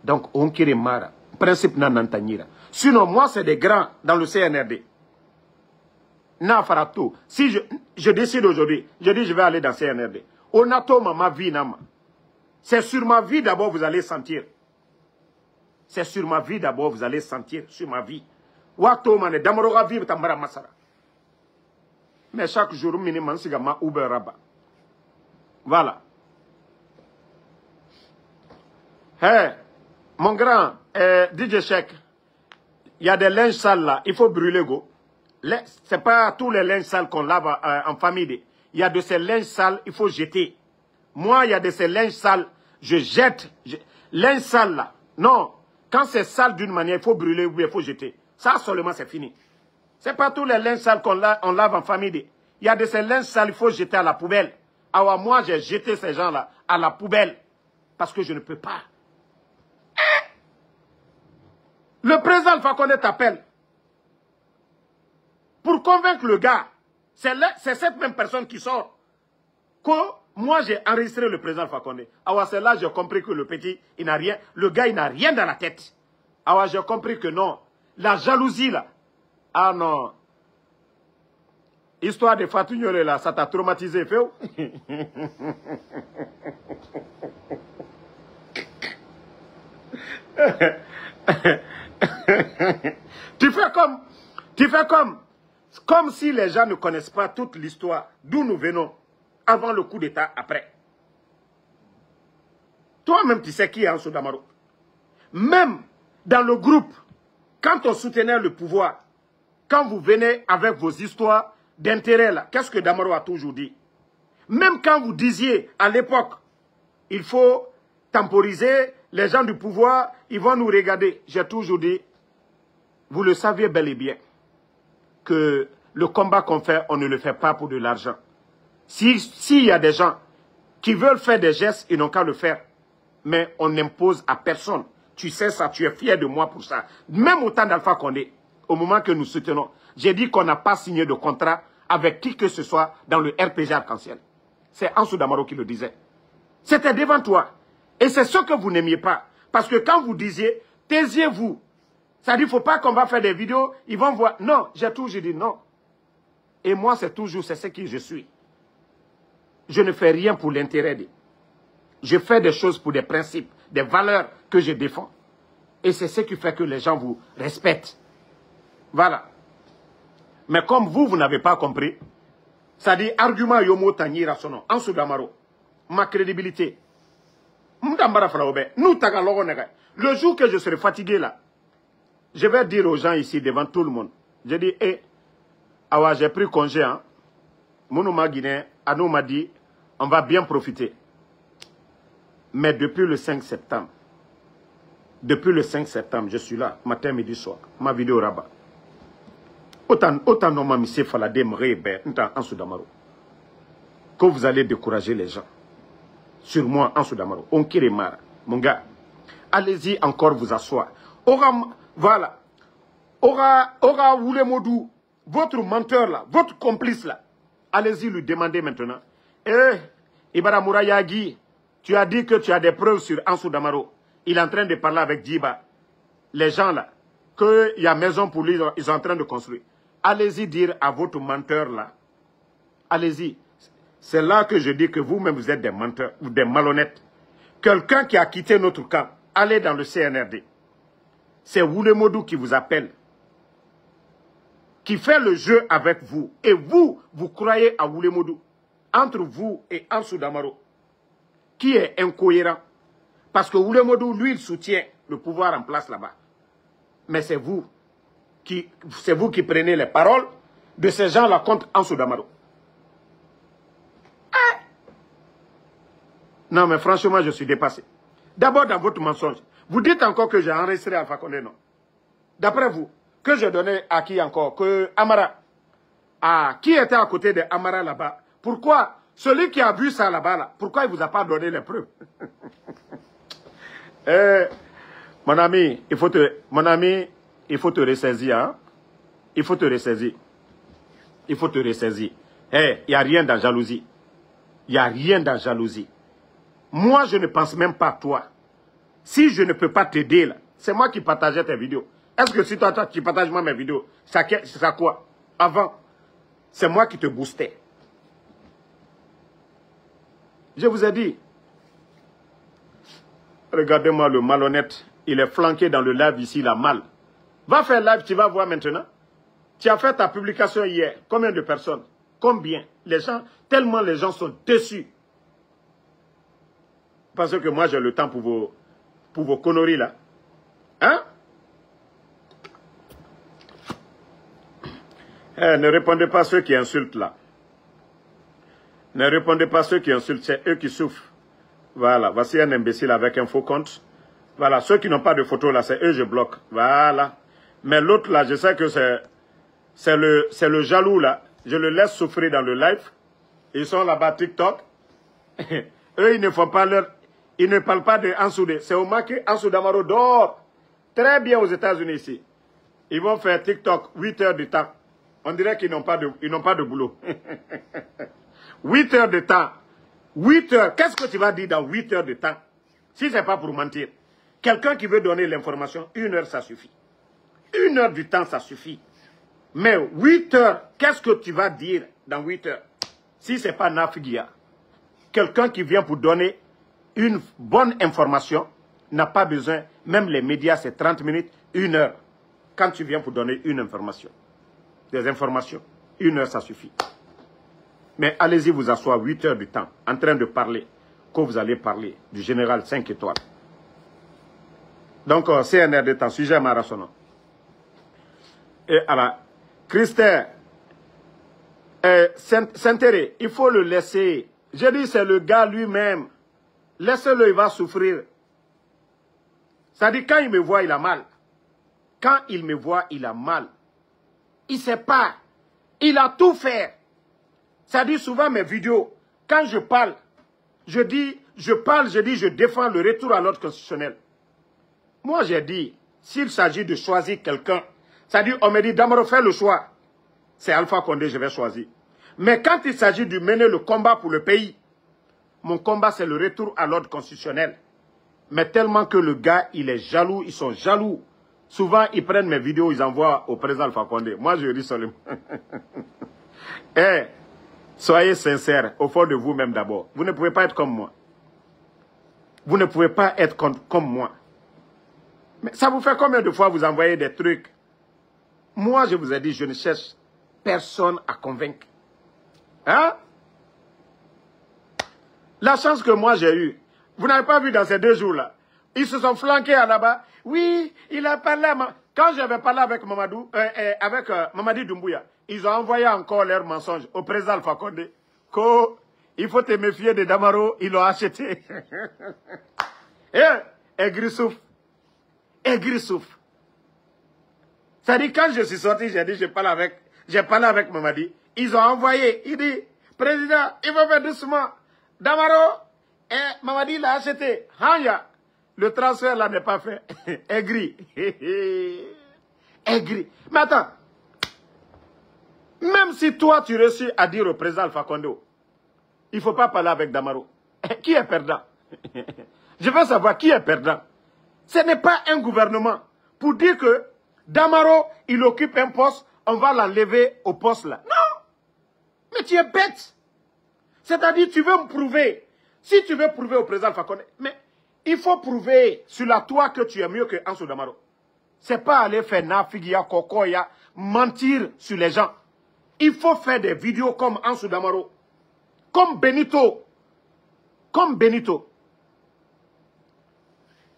Donc on kire mara. Principe nanantanyira. Sinon moi c'est des grands dans le CNRD. Na farato. Si je décide aujourd'hui, je dis je vais aller dans le CNRD. On attend ma vie nama. C'est sur ma vie d'abord vous allez sentir. C'est sur ma vie d'abord, vous allez sentir sur ma vie. Mais chaque jour, minimum, c'est ma Uber Rabat. Voilà. Hey, mon grand, DJ Cheikh, il y a des linges sales là, il faut brûler go. C'est pas tous les linges sales qu'on lave en famille. Il y a de ces linges sales, il faut jeter. Moi, il y a de ces linges sales, je jette. Linge sale là, non. Quand c'est sale d'une manière, il faut brûler ou il faut jeter. Ça seulement, c'est fini. C'est pas tous les linges sales qu'on lave en famille. Il y a de ces linges sales, il faut jeter à la poubelle. Alors moi, j'ai jeté ces gens-là à la poubelle. Parce que je ne peux pas. Le président Alpha Condé t'appelle. Pour convaincre le gars, c'est cette même personne qui sort. Que moi, j'ai enregistré le président Alpha Condé. Alors c'est là j'ai compris que le petit, il n'a rien. Le gars, il n'a rien dans la tête. Alors j'ai compris que non. La jalousie là. Ah non. Histoire de Fatou Niolé là, ça t'a traumatisé, Féo. Tu fais comme si les gens ne connaissent pas toute l'histoire, d'où nous venons, avant le coup d'État, après. Toi-même, tu sais qui est Ansu Damaro. Même dans le groupe, quand on soutenait le pouvoir, quand vous venez avec vos histoires d'intérêt là, qu'est-ce que Damaro a toujours dit? Même quand vous disiez à l'époque, il faut temporiser, les gens du pouvoir, ils vont nous regarder. J'ai toujours dit, vous le saviez bel et bien, que le combat qu'on fait, on ne le fait pas pour de l'argent. S'il y a des gens qui veulent faire des gestes, ils n'ont qu'à le faire. Mais on n'impose à personne. Tu sais ça, tu es fier de moi pour ça. Même au temps d'Alpha Condé, au moment que nous soutenons, j'ai dit qu'on n'a pas signé de contrat avec qui que ce soit dans le RPG Arc-en-Ciel. C'est Ansu Damaro qui le disait. C'était devant toi. Et c'est ce que vous n'aimiez pas. Parce que quand vous disiez, taisiez-vous. Ça dit, il ne faut pas qu'on va faire des vidéos, ils vont voir. Non, j'ai toujours dit non. Et moi, c'est ce qui je suis. Je ne fais rien pour l'intérêt des. Je fais des choses pour des principes, des valeurs que je défends. Et c'est ce qui fait que les gens vous respectent. Voilà. Mais comme vous n'avez pas compris, ça dit argument yomo tanyira sono, Ansu Damaro, ma crédibilité. Le jour que je serai fatigué là, je vais dire aux gens ici devant tout le monde, je dis, awa, j'ai pris congé, hein. Mounouma Guinée, Anou m'a dit, on va bien profiter. Mais depuis le 5 septembre, je suis là, matin, midi, soir, ma vidéo rabat. Autant non, monsieur Falade Mrebe, Ansu Damaro, que vous allez décourager les gens. Sur moi, Ansu Damaro, on kiremara, mon gars. Allez-y encore vous asseoir. Voilà. Aura Woulemodou, votre menteur là, votre complice là, allez-y lui demander maintenant. Ibara Mourayagi, tu as dit que tu as des preuves sur Ansu Damaro. Il est en train de parler avec Djiba. Les gens là, qu'il y a maison pour lui, ils sont en train de construire. Allez-y dire à votre menteur là. Allez-y. C'est là que je dis que vous-même vous êtes des menteurs ou des malhonnêtes. Quelqu'un qui a quitté notre camp, allez dans le CNRD. C'est Oulémodou qui vous appelle. Qui fait le jeu avec vous. Et vous, vous croyez à Oulémodou. Entre vous et Ansou Damaro. Qui est incohérent. Parce que Oulémodou, lui, il soutient le pouvoir en place là-bas. Mais c'est vous qui prenez les paroles de ces gens-là contre Ansou Damaro. Non, mais franchement, je suis dépassé. D'abord, dans votre mensonge, vous dites encore que j'ai enregistré Alpha Condé, non? D'après vous, que j'ai donné à qui encore? Que Amara. Ah, qui était à côté de Amara là-bas? Pourquoi? Celui qui a vu ça là-bas, là, pourquoi il ne vous a pas donné les preuves? Mon ami, il faut te ressaisir. Hein? Il faut te ressaisir. Il faut te ressaisir. Il n'y a rien dans jalousie. Il n'y a rien dans jalousie. Moi, je ne pense même pas à toi. Si je ne peux pas t'aider, là, c'est moi qui partageais tes vidéos. Est-ce que si toi, tu partages moi mes vidéos, ça quoi? Avant, c'est moi qui te boostais. Je vous ai dit. Regardez-moi le malhonnête. Il est flanqué dans le live ici, là, mal. Va faire live, tu vas voir maintenant. Tu as fait ta publication hier. Combien de personnes? Combien? Les gens, tellement les gens sont déçus. Parce que moi, j'ai le temps pour vos conneries, là. Hein? Ne répondez pas à ceux qui insultent, là. Ne répondez pas à ceux qui insultent, c'est eux qui souffrent. Voilà, voici un imbécile avec un faux compte. Voilà, ceux qui n'ont pas de photo, là, c'est eux, je bloque. Voilà. Mais l'autre, là, je sais que c'est le jaloux, là. Je le laisse souffrir dans le live. Ils sont là-bas, TikTok. Eux, ils ne font pas leur... Ils ne parlent pas de Ansoudé. C'est au moins que Ansou Damaro dort très bien aux États-Unis ici. Ils vont faire TikTok 8 heures de temps. On dirait qu'ils n'ont pas de boulot. 8 heures de temps. 8 heures. Qu'est-ce que tu vas dire dans 8 heures de temps? Si ce n'est pas pour mentir. Quelqu'un qui veut donner l'information, 1 heure, ça suffit. 1 heure du temps, ça suffit. Mais 8 heures, qu'est-ce que tu vas dire dans 8 heures? Si ce n'est pas Nafigia. Quelqu'un qui vient pour donner une bonne information n'a pas besoin, même les médias, c'est 30 minutes, 1 heure. Quand tu viens pour donner une information, des informations, 1 heure, ça suffit. Mais allez-y vous asseoir 8 heures du temps, en train de parler, que vous allez parler du général 5 étoiles. Donc, CNRD, ton sujet Marassonant. Et alors, Christelle, Saint-Théré, il faut le laisser. J'ai dit, c'est le gars lui-même. Laissez-le, il va souffrir. Ça dit, quand il me voit, il a mal. Quand il me voit, il a mal. Il ne sait pas. Il a tout fait. Ça dit souvent mes vidéos, quand je parle, je défends le retour à l'ordre constitutionnel. Moi, j'ai dit, s'il s'agit de choisir quelqu'un, ça dit, on me dit, Damaro, fais le choix. C'est Alpha Condé, je vais choisir. Mais quand il s'agit de mener le combat pour le pays, mon combat, c'est le retour à l'ordre constitutionnel. Mais tellement que le gars, il est jaloux, ils sont jaloux. Souvent, ils prennent mes vidéos, ils envoient au président Alpha Condé. Moi, je ris seulement. Soyez sincères au fond de vous-même d'abord. Vous ne pouvez pas être comme moi. Vous ne pouvez pas être comme moi. Mais ça vous fait combien de fois vous envoyez des trucs? Moi, je vous ai dit, je ne cherche personne à convaincre. Hein? La chance que moi j'ai eue, vous n'avez pas vu dans ces 2 jours-là. Ils se sont flanqués à là-bas. Oui, il a parlé à quand j'avais parlé avec Mamadi Doumbouya, ils ont envoyé encore leurs mensonges au président Alpha Condé. Il faut te méfier de Damaro, ils l'ont acheté. Aigri-souf. Aigri-souf. Ça dit, quand je suis sorti, j'ai dit, j'ai parlé avec Mamadi. Ils ont envoyé, il dit, président, il faut faire doucement. Damaro, Mamadi l'a acheté. Hanya, le transfert là n'est pas fait. Aigri. Aigri. Mais attends. Même si toi, tu réussis à dire au président Alpha Condé, il ne faut pas parler avec Damaro. Qui est perdant? Je veux savoir qui est perdant. Ce n'est pas un gouvernement. Pour dire que Damaro, il occupe un poste, on va l'enlever au poste là. Non! Mais tu es bête. C'est-à-dire, tu veux me prouver. Si tu veux prouver au président Alpha Condé, mais il faut prouver sur la toi que tu es mieux que Ansou Damaro. C'est pas aller faire nafigia, kokoya, mentir sur les gens. Il faut faire des vidéos comme Ansou Damaro, comme Benito. Comme Benito.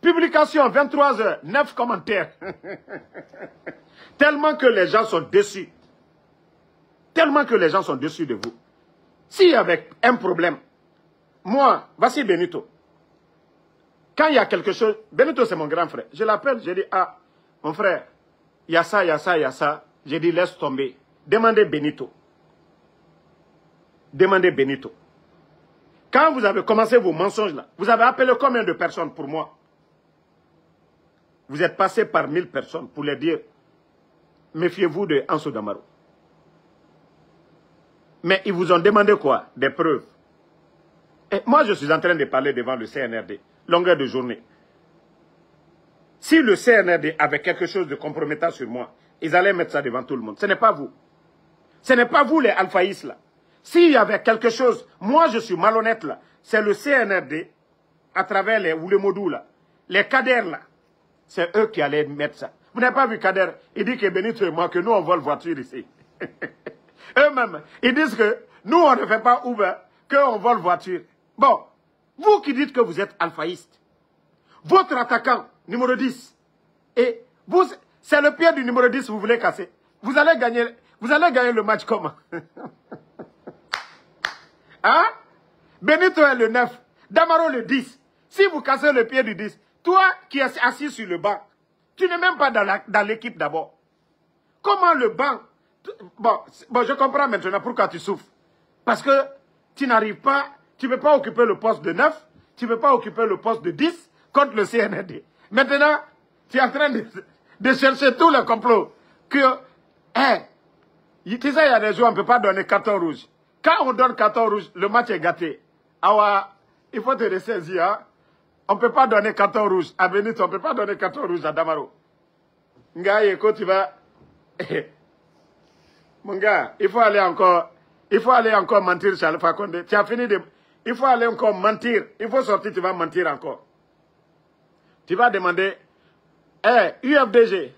Publication 23h, 9 commentaires. Tellement que les gens sont déçus. Tellement que les gens sont déçus de vous. S'il y avait un problème, moi, voici Benito. Quand il y a quelque chose, Benito c'est mon grand frère. Je l'appelle, je dis, ah, mon frère, il y a ça, il y a ça, il y a ça. J'ai dit, laisse tomber. Demandez Benito. Demandez Benito. Quand vous avez commencé vos mensonges là, vous avez appelé combien de personnes pour moi? Vous êtes passé par 1000 personnes pour leur dire, méfiez-vous de Ansou Damaro. Mais ils vous ont demandé quoi? Des preuves. Et moi, je suis en train de parler devant le CNRD, longueur de journée. Si le CNRD avait quelque chose de compromettant sur moi, ils allaient mettre ça devant tout le monde. Ce n'est pas vous. Ce n'est pas vous les alphaïstes là. S'il y avait quelque chose, moi je suis malhonnête là, c'est le CNRD, à travers les Oulemodou là, les cadres là, c'est eux qui allaient mettre ça. Vous n'avez pas vu Kader? Il dit que Benito et moi, que nous on vole voiture ici. Eux-mêmes, ils disent que nous on ne fait pas Uber, qu'on vole voiture. Bon, vous qui dites que vous êtes alphaïste, votre attaquant, numéro 10, et vous, c'est le pied du numéro 10 que vous voulez casser. Vous allez gagner le match comment? Hein? Benito est le 9, Damaro le 10. Si vous cassez le pied du 10, toi qui es assis sur le banc, tu n'es même pas dans l'équipe d'abord. Comment le banc... Bon, je comprends maintenant pourquoi tu souffres. Parce que tu n'arrives pas, tu ne peux pas occuper le poste de 9, tu ne peux pas occuper le poste de 10 contre le CNRD. Maintenant, tu es en train de chercher tout le complot. Que, tu sais, il y a des jours, on ne peut pas donner carton rouge. Quand on donne carton rouge, le match est gâté. Alors, il faut te ressaisir. Hein? On ne peut pas donner carton rouge à Benito, on ne peut pas donner carton rouge à Damaro. Ngaye, quand tu vas... Mon gars, il faut aller encore mentir sur Alpha Condé. Tu as fini de... Il faut aller encore mentir. Il faut sortir, tu vas mentir encore. Tu vas demander, UFDG,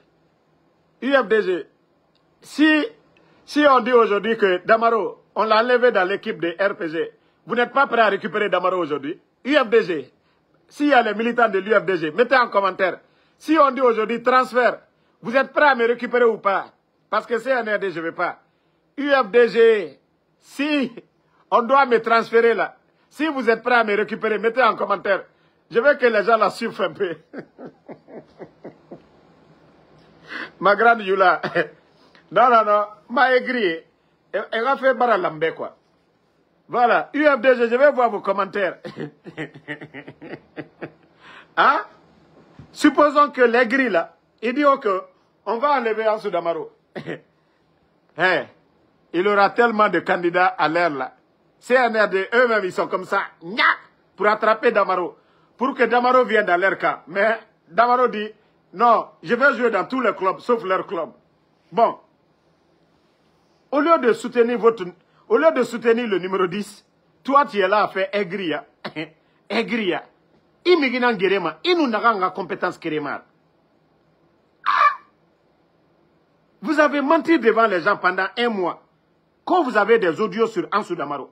si on dit aujourd'hui que Damaro, on l'a enlevé dans l'équipe de RPG, vous n'êtes pas prêt à récupérer Damaro aujourd'hui? UFDG, s'il y a les militants de l'UFDG, mettez en commentaire. Si on dit aujourd'hui transfert, vous êtes prêt à me récupérer ou pas? Parce que CNRD, je ne veux pas. UFDG, si on doit me transférer là, si vous êtes prêt à me récupérer, mettez en commentaire. Je veux que les gens la souffrent un peu. Ma grande Yula. Non, m'a aigri. Elle a fait baralambe quoi. Voilà, UFDG, je vais voir vos commentaires. Hein? Supposons que l'aigri là, il dit que on va enlever Ansou Damaro. Il aura tellement de candidats à l'air là. CNRD, eux-mêmes, ils sont comme ça, pour attraper Damaro. Pour que Damaro vienne dans leur cas. Mais Damaro dit, non, je vais jouer dans tous les clubs, sauf leur club. Bon. Au lieu de soutenir le numéro 10, toi, tu es là à faire aigria. Aigria. Imiginan Gerema, inu naganga compétence Keremar. Vous avez menti devant les gens pendant 1 mois. Quand vous avez des audios sur Ansou Damaro.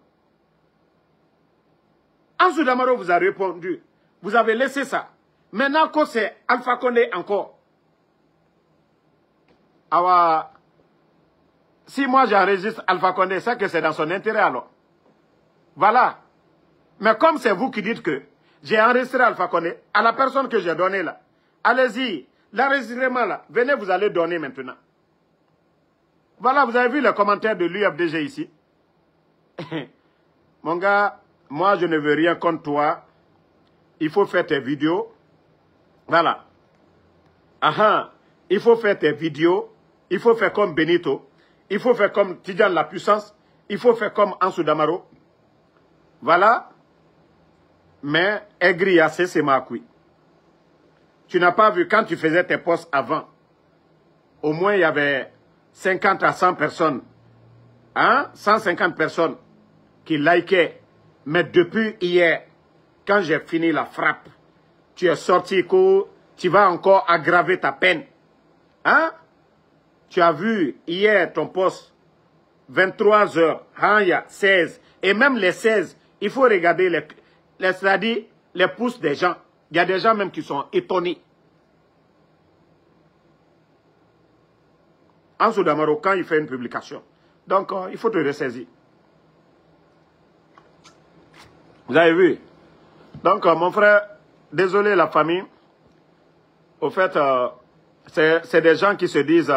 Ansou Damaro vous a répondu. Vous avez laissé ça. Maintenant que c'est Alpha Condé encore. Alors, si moi j'enregistre Alpha Condé, c'est que c'est dans son intérêt alors. Voilà. Mais comme c'est vous qui dites que j'ai enregistré Alpha Condé, à la personne que j'ai donnée là, allez-y, l'enregistrement là, venez vous allez donner maintenant. Voilà, vous avez vu les commentaires de l'UFDG ici. Mon gars, moi je ne veux rien contre toi. Il faut faire tes vidéos. Voilà. Il faut faire tes vidéos. Il faut faire comme Benito. Il faut faire comme Tidjan la puissance. Il faut faire comme Ansou Damaro. Voilà. Mais aigri assez, c'est ma couille. Tu n'as pas vu quand tu faisais tes posts avant. au moins il y avait 50 à 100 personnes, hein, 150 personnes qui likaient. Mais depuis hier, quand j'ai fini la frappe, tu es sorti que tu vas encore aggraver ta peine. Hein? Tu as vu hier ton poste, 23 heures, hein, il y a 16. Et même les 16, il faut regarder c'est-à-dire les pouces des gens. Il y a des gens même qui sont étonnés. Ansou Damaro, quand il fait une publication. Donc, il faut te ressaisir. Vous avez vu? Donc, mon frère, désolé la famille. Au fait, c'est des gens qui se disent...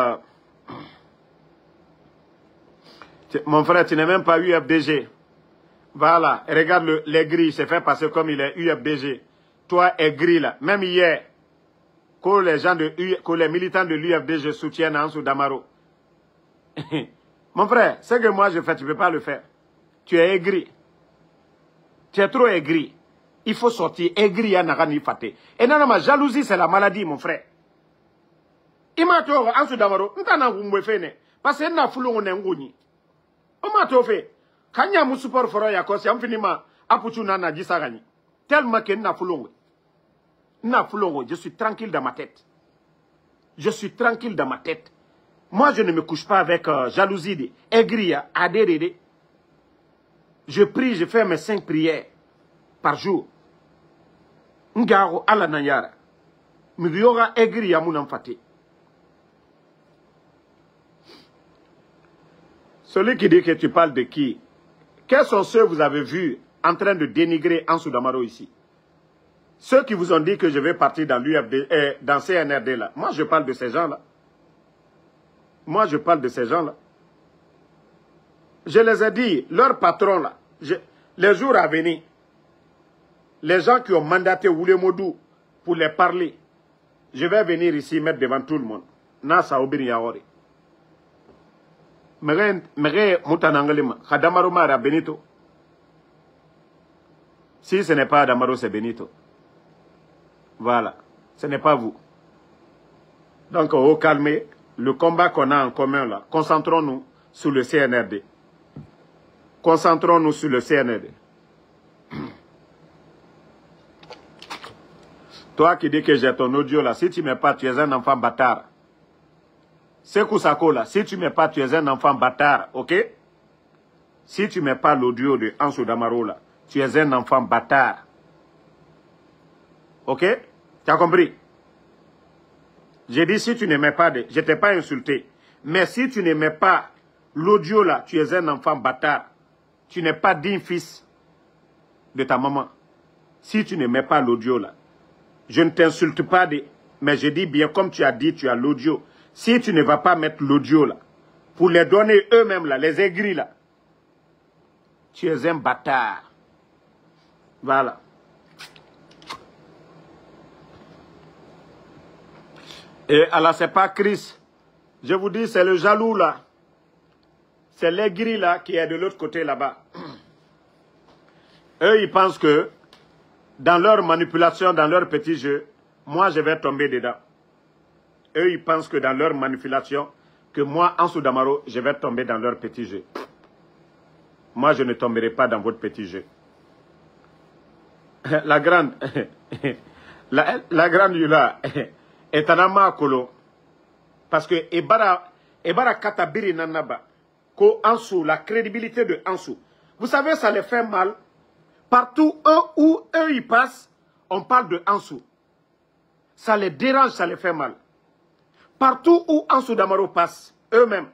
mon frère, tu n'es même pas UFDG. Voilà, regarde les grilles, c'est fait passer comme il est UFDG. Toi, est gris là. Même hier, que les militants de l'UFDG soutiennent Ansou Damaro. Mon frère, ce que moi je fais, tu ne peux pas le faire. Tu es aigri. Tu es trop aigri. Il faut sortir aigri à Narani Faté. Et non, ma jalousie, c'est la maladie, mon frère. Il m'a dit, Ansou Damaro, parce que n'a foulon on est ngoni. On m'a fait. Quand il y a un support fort, il y a quoi, c'est infiniment apuchu nana disagani. Tellement que n'a foulon. Je suis tranquille dans ma tête. Je suis tranquille dans ma tête. Moi, je ne me couche pas avec jalousie, aigri, adéré. Je prie, je fais mes 5 prières par jour. Ngaro ala nayara. Migiyora aigri ya moun faté. Celui qui dit que tu parles de qui? Quels sont ceux que vous avez vus en train de dénigrer Ansou Damaro ici? Ceux qui vous ont dit que je vais partir dans l'UFD, dans CNRD là. Moi, je parle de ces gens-là. Moi, je parle de ces gens-là. Je les ai dit, leur patron là, les jours à venir, les gens qui ont mandaté Oulemodou pour les parler, je vais venir ici mettre devant tout le monde. Nasa Obiri Yaori. Mere Moutanangalima, Khadamaro Mara Benito. Si ce n'est pas Adamaro, c'est Benito. Voilà, ce n'est pas vous. Donc, au calme, le combat qu'on a en commun là, concentrons-nous sur le CNRD. Concentrons-nous sur le CNRD. Toi qui dis que j'ai ton audio là, si tu ne mets pas, tu es un enfant bâtard. Sekou Sako là, si tu ne mets pas, tu es un enfant bâtard, ok? Si tu ne mets pas l'audio de Ansou Damaro là, tu es un enfant bâtard. Ok? Tu as compris? J'ai dit si tu ne mets pas de... Je ne t'ai pas insulté. Mais si tu ne mets pas l'audio là, tu es un enfant bâtard. Tu n'es pas digne fils de ta maman. Si tu ne mets pas l'audio là, je ne t'insulte pas, mais je dis bien comme tu as dit, tu as l'audio. Si tu ne vas pas mettre l'audio là, pour les donner eux-mêmes là, les aigris là, tu es un bâtard. Voilà. Et alors c'est pas Chris. Je vous dis, c'est le jaloux là. C'est l'aigri là qui est de l'autre côté là-bas. Eux, ils pensent que dans leur manipulation, dans leur petit jeu, moi je vais tomber dedans. Eux, ils pensent que dans leur manipulation, que moi, Ansou Damaro, je vais tomber dans leur petit jeu. Moi, je ne tomberai pas dans votre petit jeu. La grande, la grande Yula est un amakolo. Parce que Ebara Katabiri Nanaba, ko Ansou, la crédibilité de Ansou. Vous savez, ça les fait mal. Partout où eux ils passent, on parle de Ansou. Ça les dérange, ça les fait mal. Partout où Ansou Damaro passe, eux-mêmes.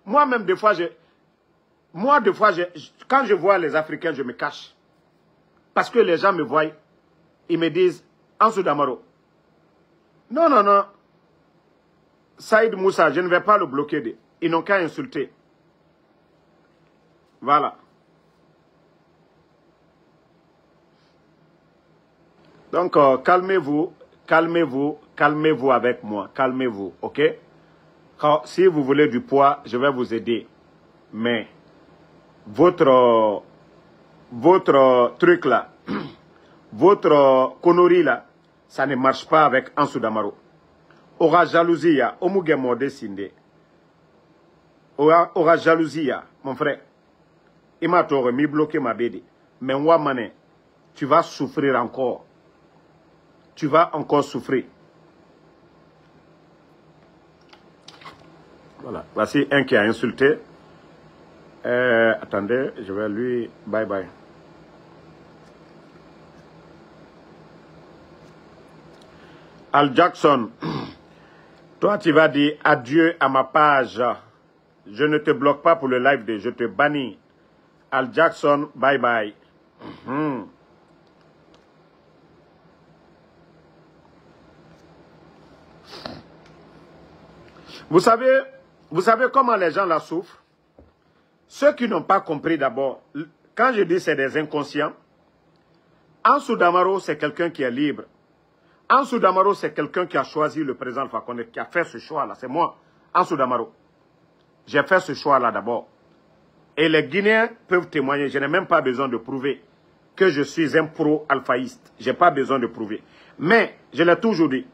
Moi-même, des fois, quand je vois les Africains, je me cache. Parce que les gens me voient, ils me disent, Ansou Damaro. Non, non, non. Saïd Moussa, je ne vais pas le bloquer. Ils n'ont qu'à insulter. Voilà. Donc, calmez-vous, calmez-vous, calmez-vous avec moi, calmez-vous, ok? Si vous voulez du poids, je vais vous aider. Mais, votre truc là, votre connerie là, ça ne marche pas avec Ansou Damaro. aura jalousie, omuge mode sinde. Aura jalousie, mon frère. Il m'a mis bloqué ma BD. Mais moi, mané, tu vas souffrir encore. Tu vas encore souffrir. Voilà. Voici un qui a insulté. Attendez, je vais lui... Bye bye. Al Jackson, toi tu vas dire adieu à ma page. Je ne te bloque pas pour le live je te bannis. Al Jackson, bye bye. Vous savez comment les gens la souffrent? Ceux qui n'ont pas compris d'abord, quand je dis c'est des inconscients, Ansou Damaro c'est quelqu'un qui est libre. Ansou Damaro c'est quelqu'un qui a choisi le président Alpha Condé, qui a fait ce choix-là. C'est moi, Ansou Damaro. J'ai fait ce choix-là d'abord. Et les Guinéens peuvent témoigner. Je n'ai même pas besoin de prouver que je suis un pro-alphaïste. Je n'ai pas besoin de prouver. Mais, je l'ai toujours dit,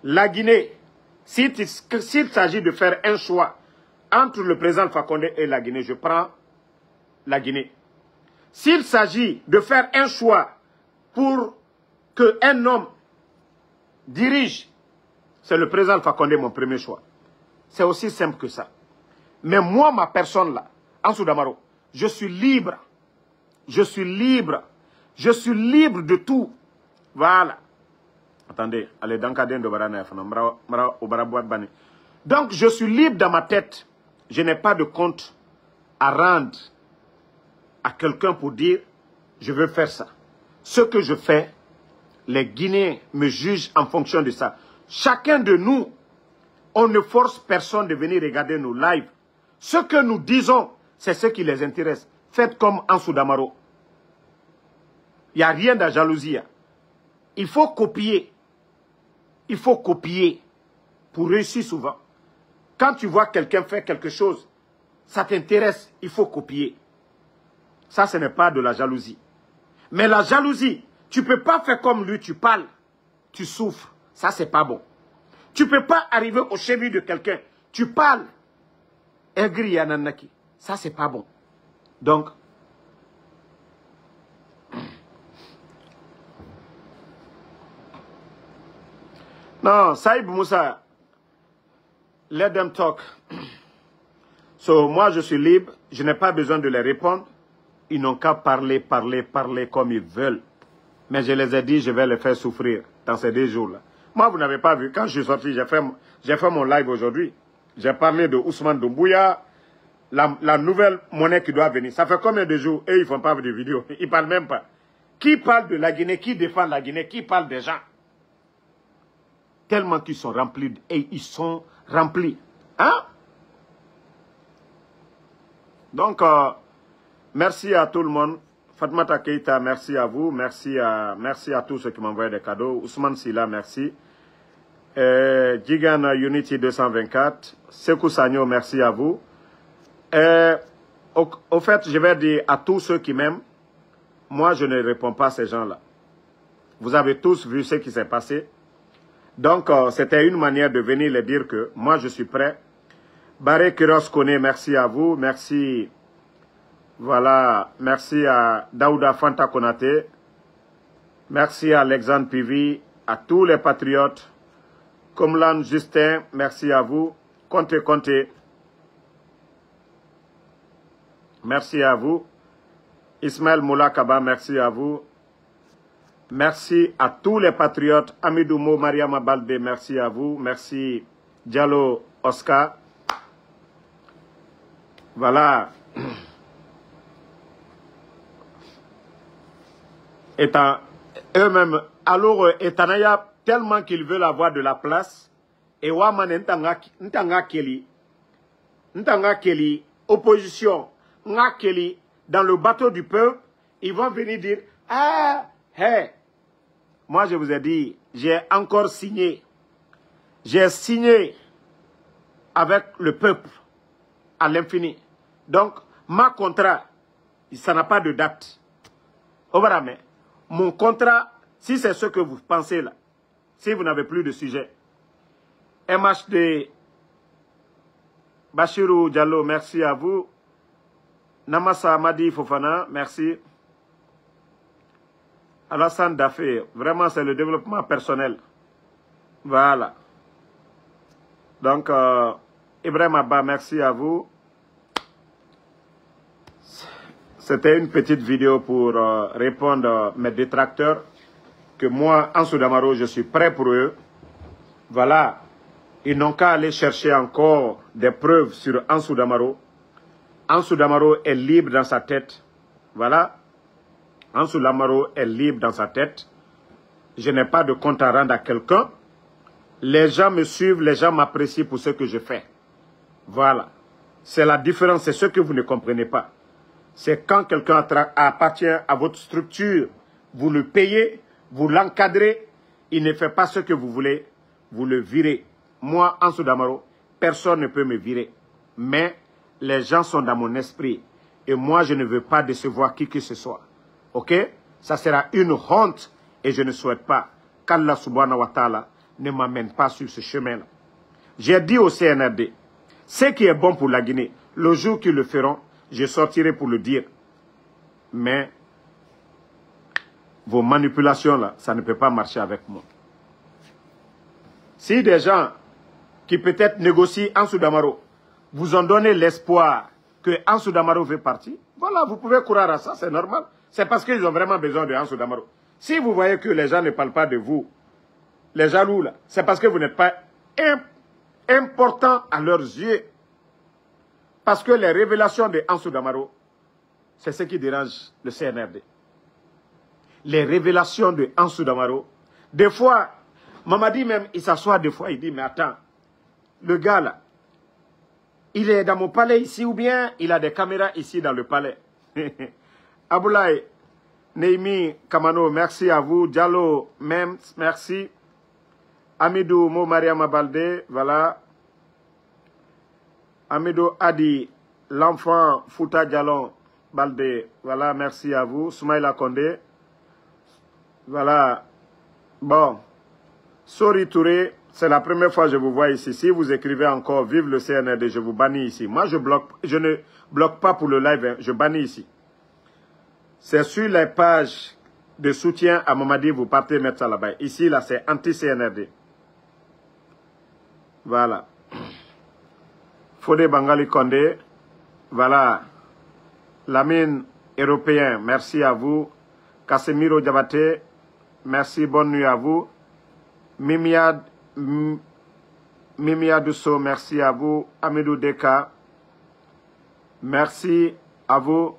la Guinée, s'il s'agit de faire un choix entre le président Alpha Condé et la Guinée, je prends la Guinée. S'il s'agit de faire un choix pour qu'un homme dirige, c'est le président Alpha Condé mon premier choix. C'est aussi simple que ça. Mais moi, ma personne là, Ansou Damaro, je suis libre. Je suis libre. Je suis libre de tout. Voilà. Attendez, allez, donc je suis libre dans ma tête. Je n'ai pas de compte à rendre à quelqu'un pour dire je veux faire ça. Ce que je fais, les Guinéens me jugent en fonction de ça. Chacun de nous, on ne force personne de venir regarder nos lives. Ce que nous disons, c'est ce qui les intéresse. Faites comme Ansou Damaro. Il n'y a rien de jalousie. Il faut copier. Il faut copier pour réussir souvent. Quand tu vois quelqu'un faire quelque chose, ça t'intéresse, il faut copier. Ça, ce n'est pas de la jalousie. Mais la jalousie, tu ne peux pas faire comme lui, tu parles, tu souffres. Ça, c'est pas bon. Tu ne peux pas arriver au chevet de quelqu'un, tu parles, aigri yananaki. Ça, c'est pas bon. Donc, non, Saïb Moussa, let them talk. So, moi, je suis libre, je n'ai pas besoin de les répondre. Ils n'ont qu'à parler comme ils veulent. Mais je les ai dit, je vais les faire souffrir dans ces 2 jours-là. Moi, vous n'avez pas vu, quand je suis sorti, j'ai fait mon live aujourd'hui. J'ai parlé de Ousmane Doumbouya, la nouvelle monnaie qui doit venir. Ça fait combien de jours? Et ils ne font pas de vidéos. Ils ne parlent même pas. Qui parle de la Guinée? Qui défend la Guinée? Qui parle des gens? Tellement qu'ils sont remplis. Et ils sont remplis. Hein? Donc, merci à tout le monde. Fatmata Keita, merci à vous. Merci à tous ceux qui m'envoient des cadeaux. Ousmane Silla, merci. Jigan Unity 224. Sekou Sagno, merci à vous. Au fait, je vais dire à tous ceux qui m'aiment, moi, je ne réponds pas à ces gens-là. Vous avez tous vu ce qui s'est passé. Donc, c'était une manière de venir les dire que moi, je suis prêt. Baré Kiros Kone, merci à vous. Merci. Voilà. Merci à Daouda Fanta Konate. Merci à Alexandre Pivi. À tous les patriotes. Komlan Justin, merci à vous. Conte. Merci à vous. Ismaël Moulakaba, merci à vous. Merci à tous les patriotes. Amidoumo, Mariama Balde, merci à vous. Merci Diallo Oscar. Voilà. Eux-mêmes, alors, Etanaya, tellement qu'ils veulent avoir de la place, et Waman Ntanga Keli, opposition, Nga Keli, dans le bateau du peuple, ils vont venir dire, ah, hey, moi je vous ai dit, j'ai encore signé. J'ai signé avec le peuple à l'infini. Donc, ma contrat, ça n'a pas de date. Au vrai, mon contrat, si c'est ce que vous pensez là, si vous n'avez plus de sujet, MHD, Bachirou Diallo, merci à vous. Namasa Madi Fofana, merci. Alassane Dafé, vraiment c'est le développement personnel. Voilà. Donc, Ibrahim Abba, merci à vous. C'était une petite vidéo pour répondre à mes détracteurs. Que moi, Ansou Damaro, je suis prêt pour eux. Voilà. Ils n'ont qu'à aller chercher encore des preuves sur Ansou Damaro. Ansou Damaro est libre dans sa tête. Voilà. Ansou Damaro est libre dans sa tête. Je n'ai pas de compte à rendre à quelqu'un. Les gens me suivent, les gens m'apprécient pour ce que je fais. Voilà. C'est la différence, c'est ce que vous ne comprenez pas. C'est quand quelqu'un appartient à votre structure, vous le payez, vous l'encadrez, il ne fait pas ce que vous voulez, vous le virez. Moi, Ansou Damaro, personne ne peut me virer. Mais les gens sont dans mon esprit. Et moi, je ne veux pas décevoir qui que ce soit. Ok? Ça sera une honte et je ne souhaite pas qu'Allah subhanahu wa ta'ala ne m'amène pas sur ce chemin-là. J'ai dit au CNRD, ce qui est bon pour la Guinée, le jour qu'ils le feront, je sortirai pour le dire. Mais vos manipulations-là, ça ne peut pas marcher avec moi. Si des gens qui peut-être négocient Ansou Damaro vous ont donné l'espoir que Ansou Damaro veut partir, voilà, vous pouvez croire à ça, c'est normal. C'est parce qu'ils ont vraiment besoin de Ansou Damaro. Si vous voyez que les gens ne parlent pas de vous, les jaloux là, c'est parce que vous n'êtes pas important à leurs yeux. Parce que les révélations de Ansou Damaro, c'est ce qui dérange le CNRD. Les révélations de Ansou Damaro, des fois, Mamadi même, il s'assoit des fois, il dit, mais attends, le gars là, il est dans mon palais ici ou bien il a des caméras ici dans le palais. Aboulaye, Neimi, Kamano, merci à vous. Diallo, même, merci. Amidou Mo Mariama Balde, voilà. Amidou Adi, l'enfant Fouta Diallo Balde, voilà, merci à vous. Soumaïla Kondé, voilà. Bon, Sori Touré, c'est la première fois que je vous vois ici. Si vous écrivez encore, vive le CNRD, je vous bannis ici. Moi, je ne bloque pas pour le live, hein, je bannis ici. C'est sur les pages de soutien à Mamadi, vous partez mettre ça là-bas. Ici, là, c'est anti-CNRD. Voilà. Fodé Bangali Kondé. Voilà. Lamine européen, merci à vous. Casemiro Diabaté, merci, bonne nuit à vous. Mimia Dousso, merci à vous. Amidou Deka, merci à vous.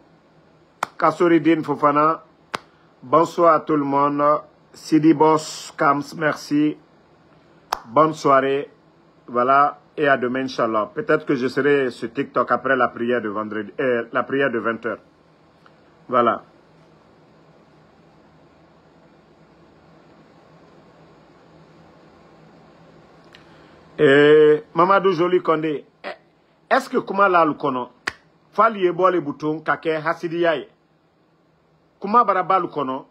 Kassoridine Fofana, bonsoir à tout le monde. Sidi Boss Kams, merci. Bonne soirée. Voilà. Et à demain, Inch'Allah. Peut-être que je serai sur TikTok après la prière de vendredi, la prière de 20h. Voilà. Et Mamadou Joli Kondé, est-ce que comment là le kono? Fali ebo le bouton kake hasidiyaye. Kuma baraba le kono?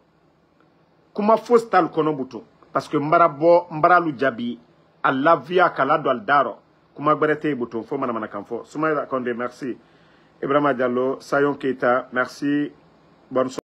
Kuma fosta le kono bouton? Parce que mbara lu jabi Allah via kala do al daro. Kuma barete bouton fo manamana kanfo. Soumaïla Kondé, merci. Ibrahima Diallo, Sayon Keita, merci. Bonne soirée.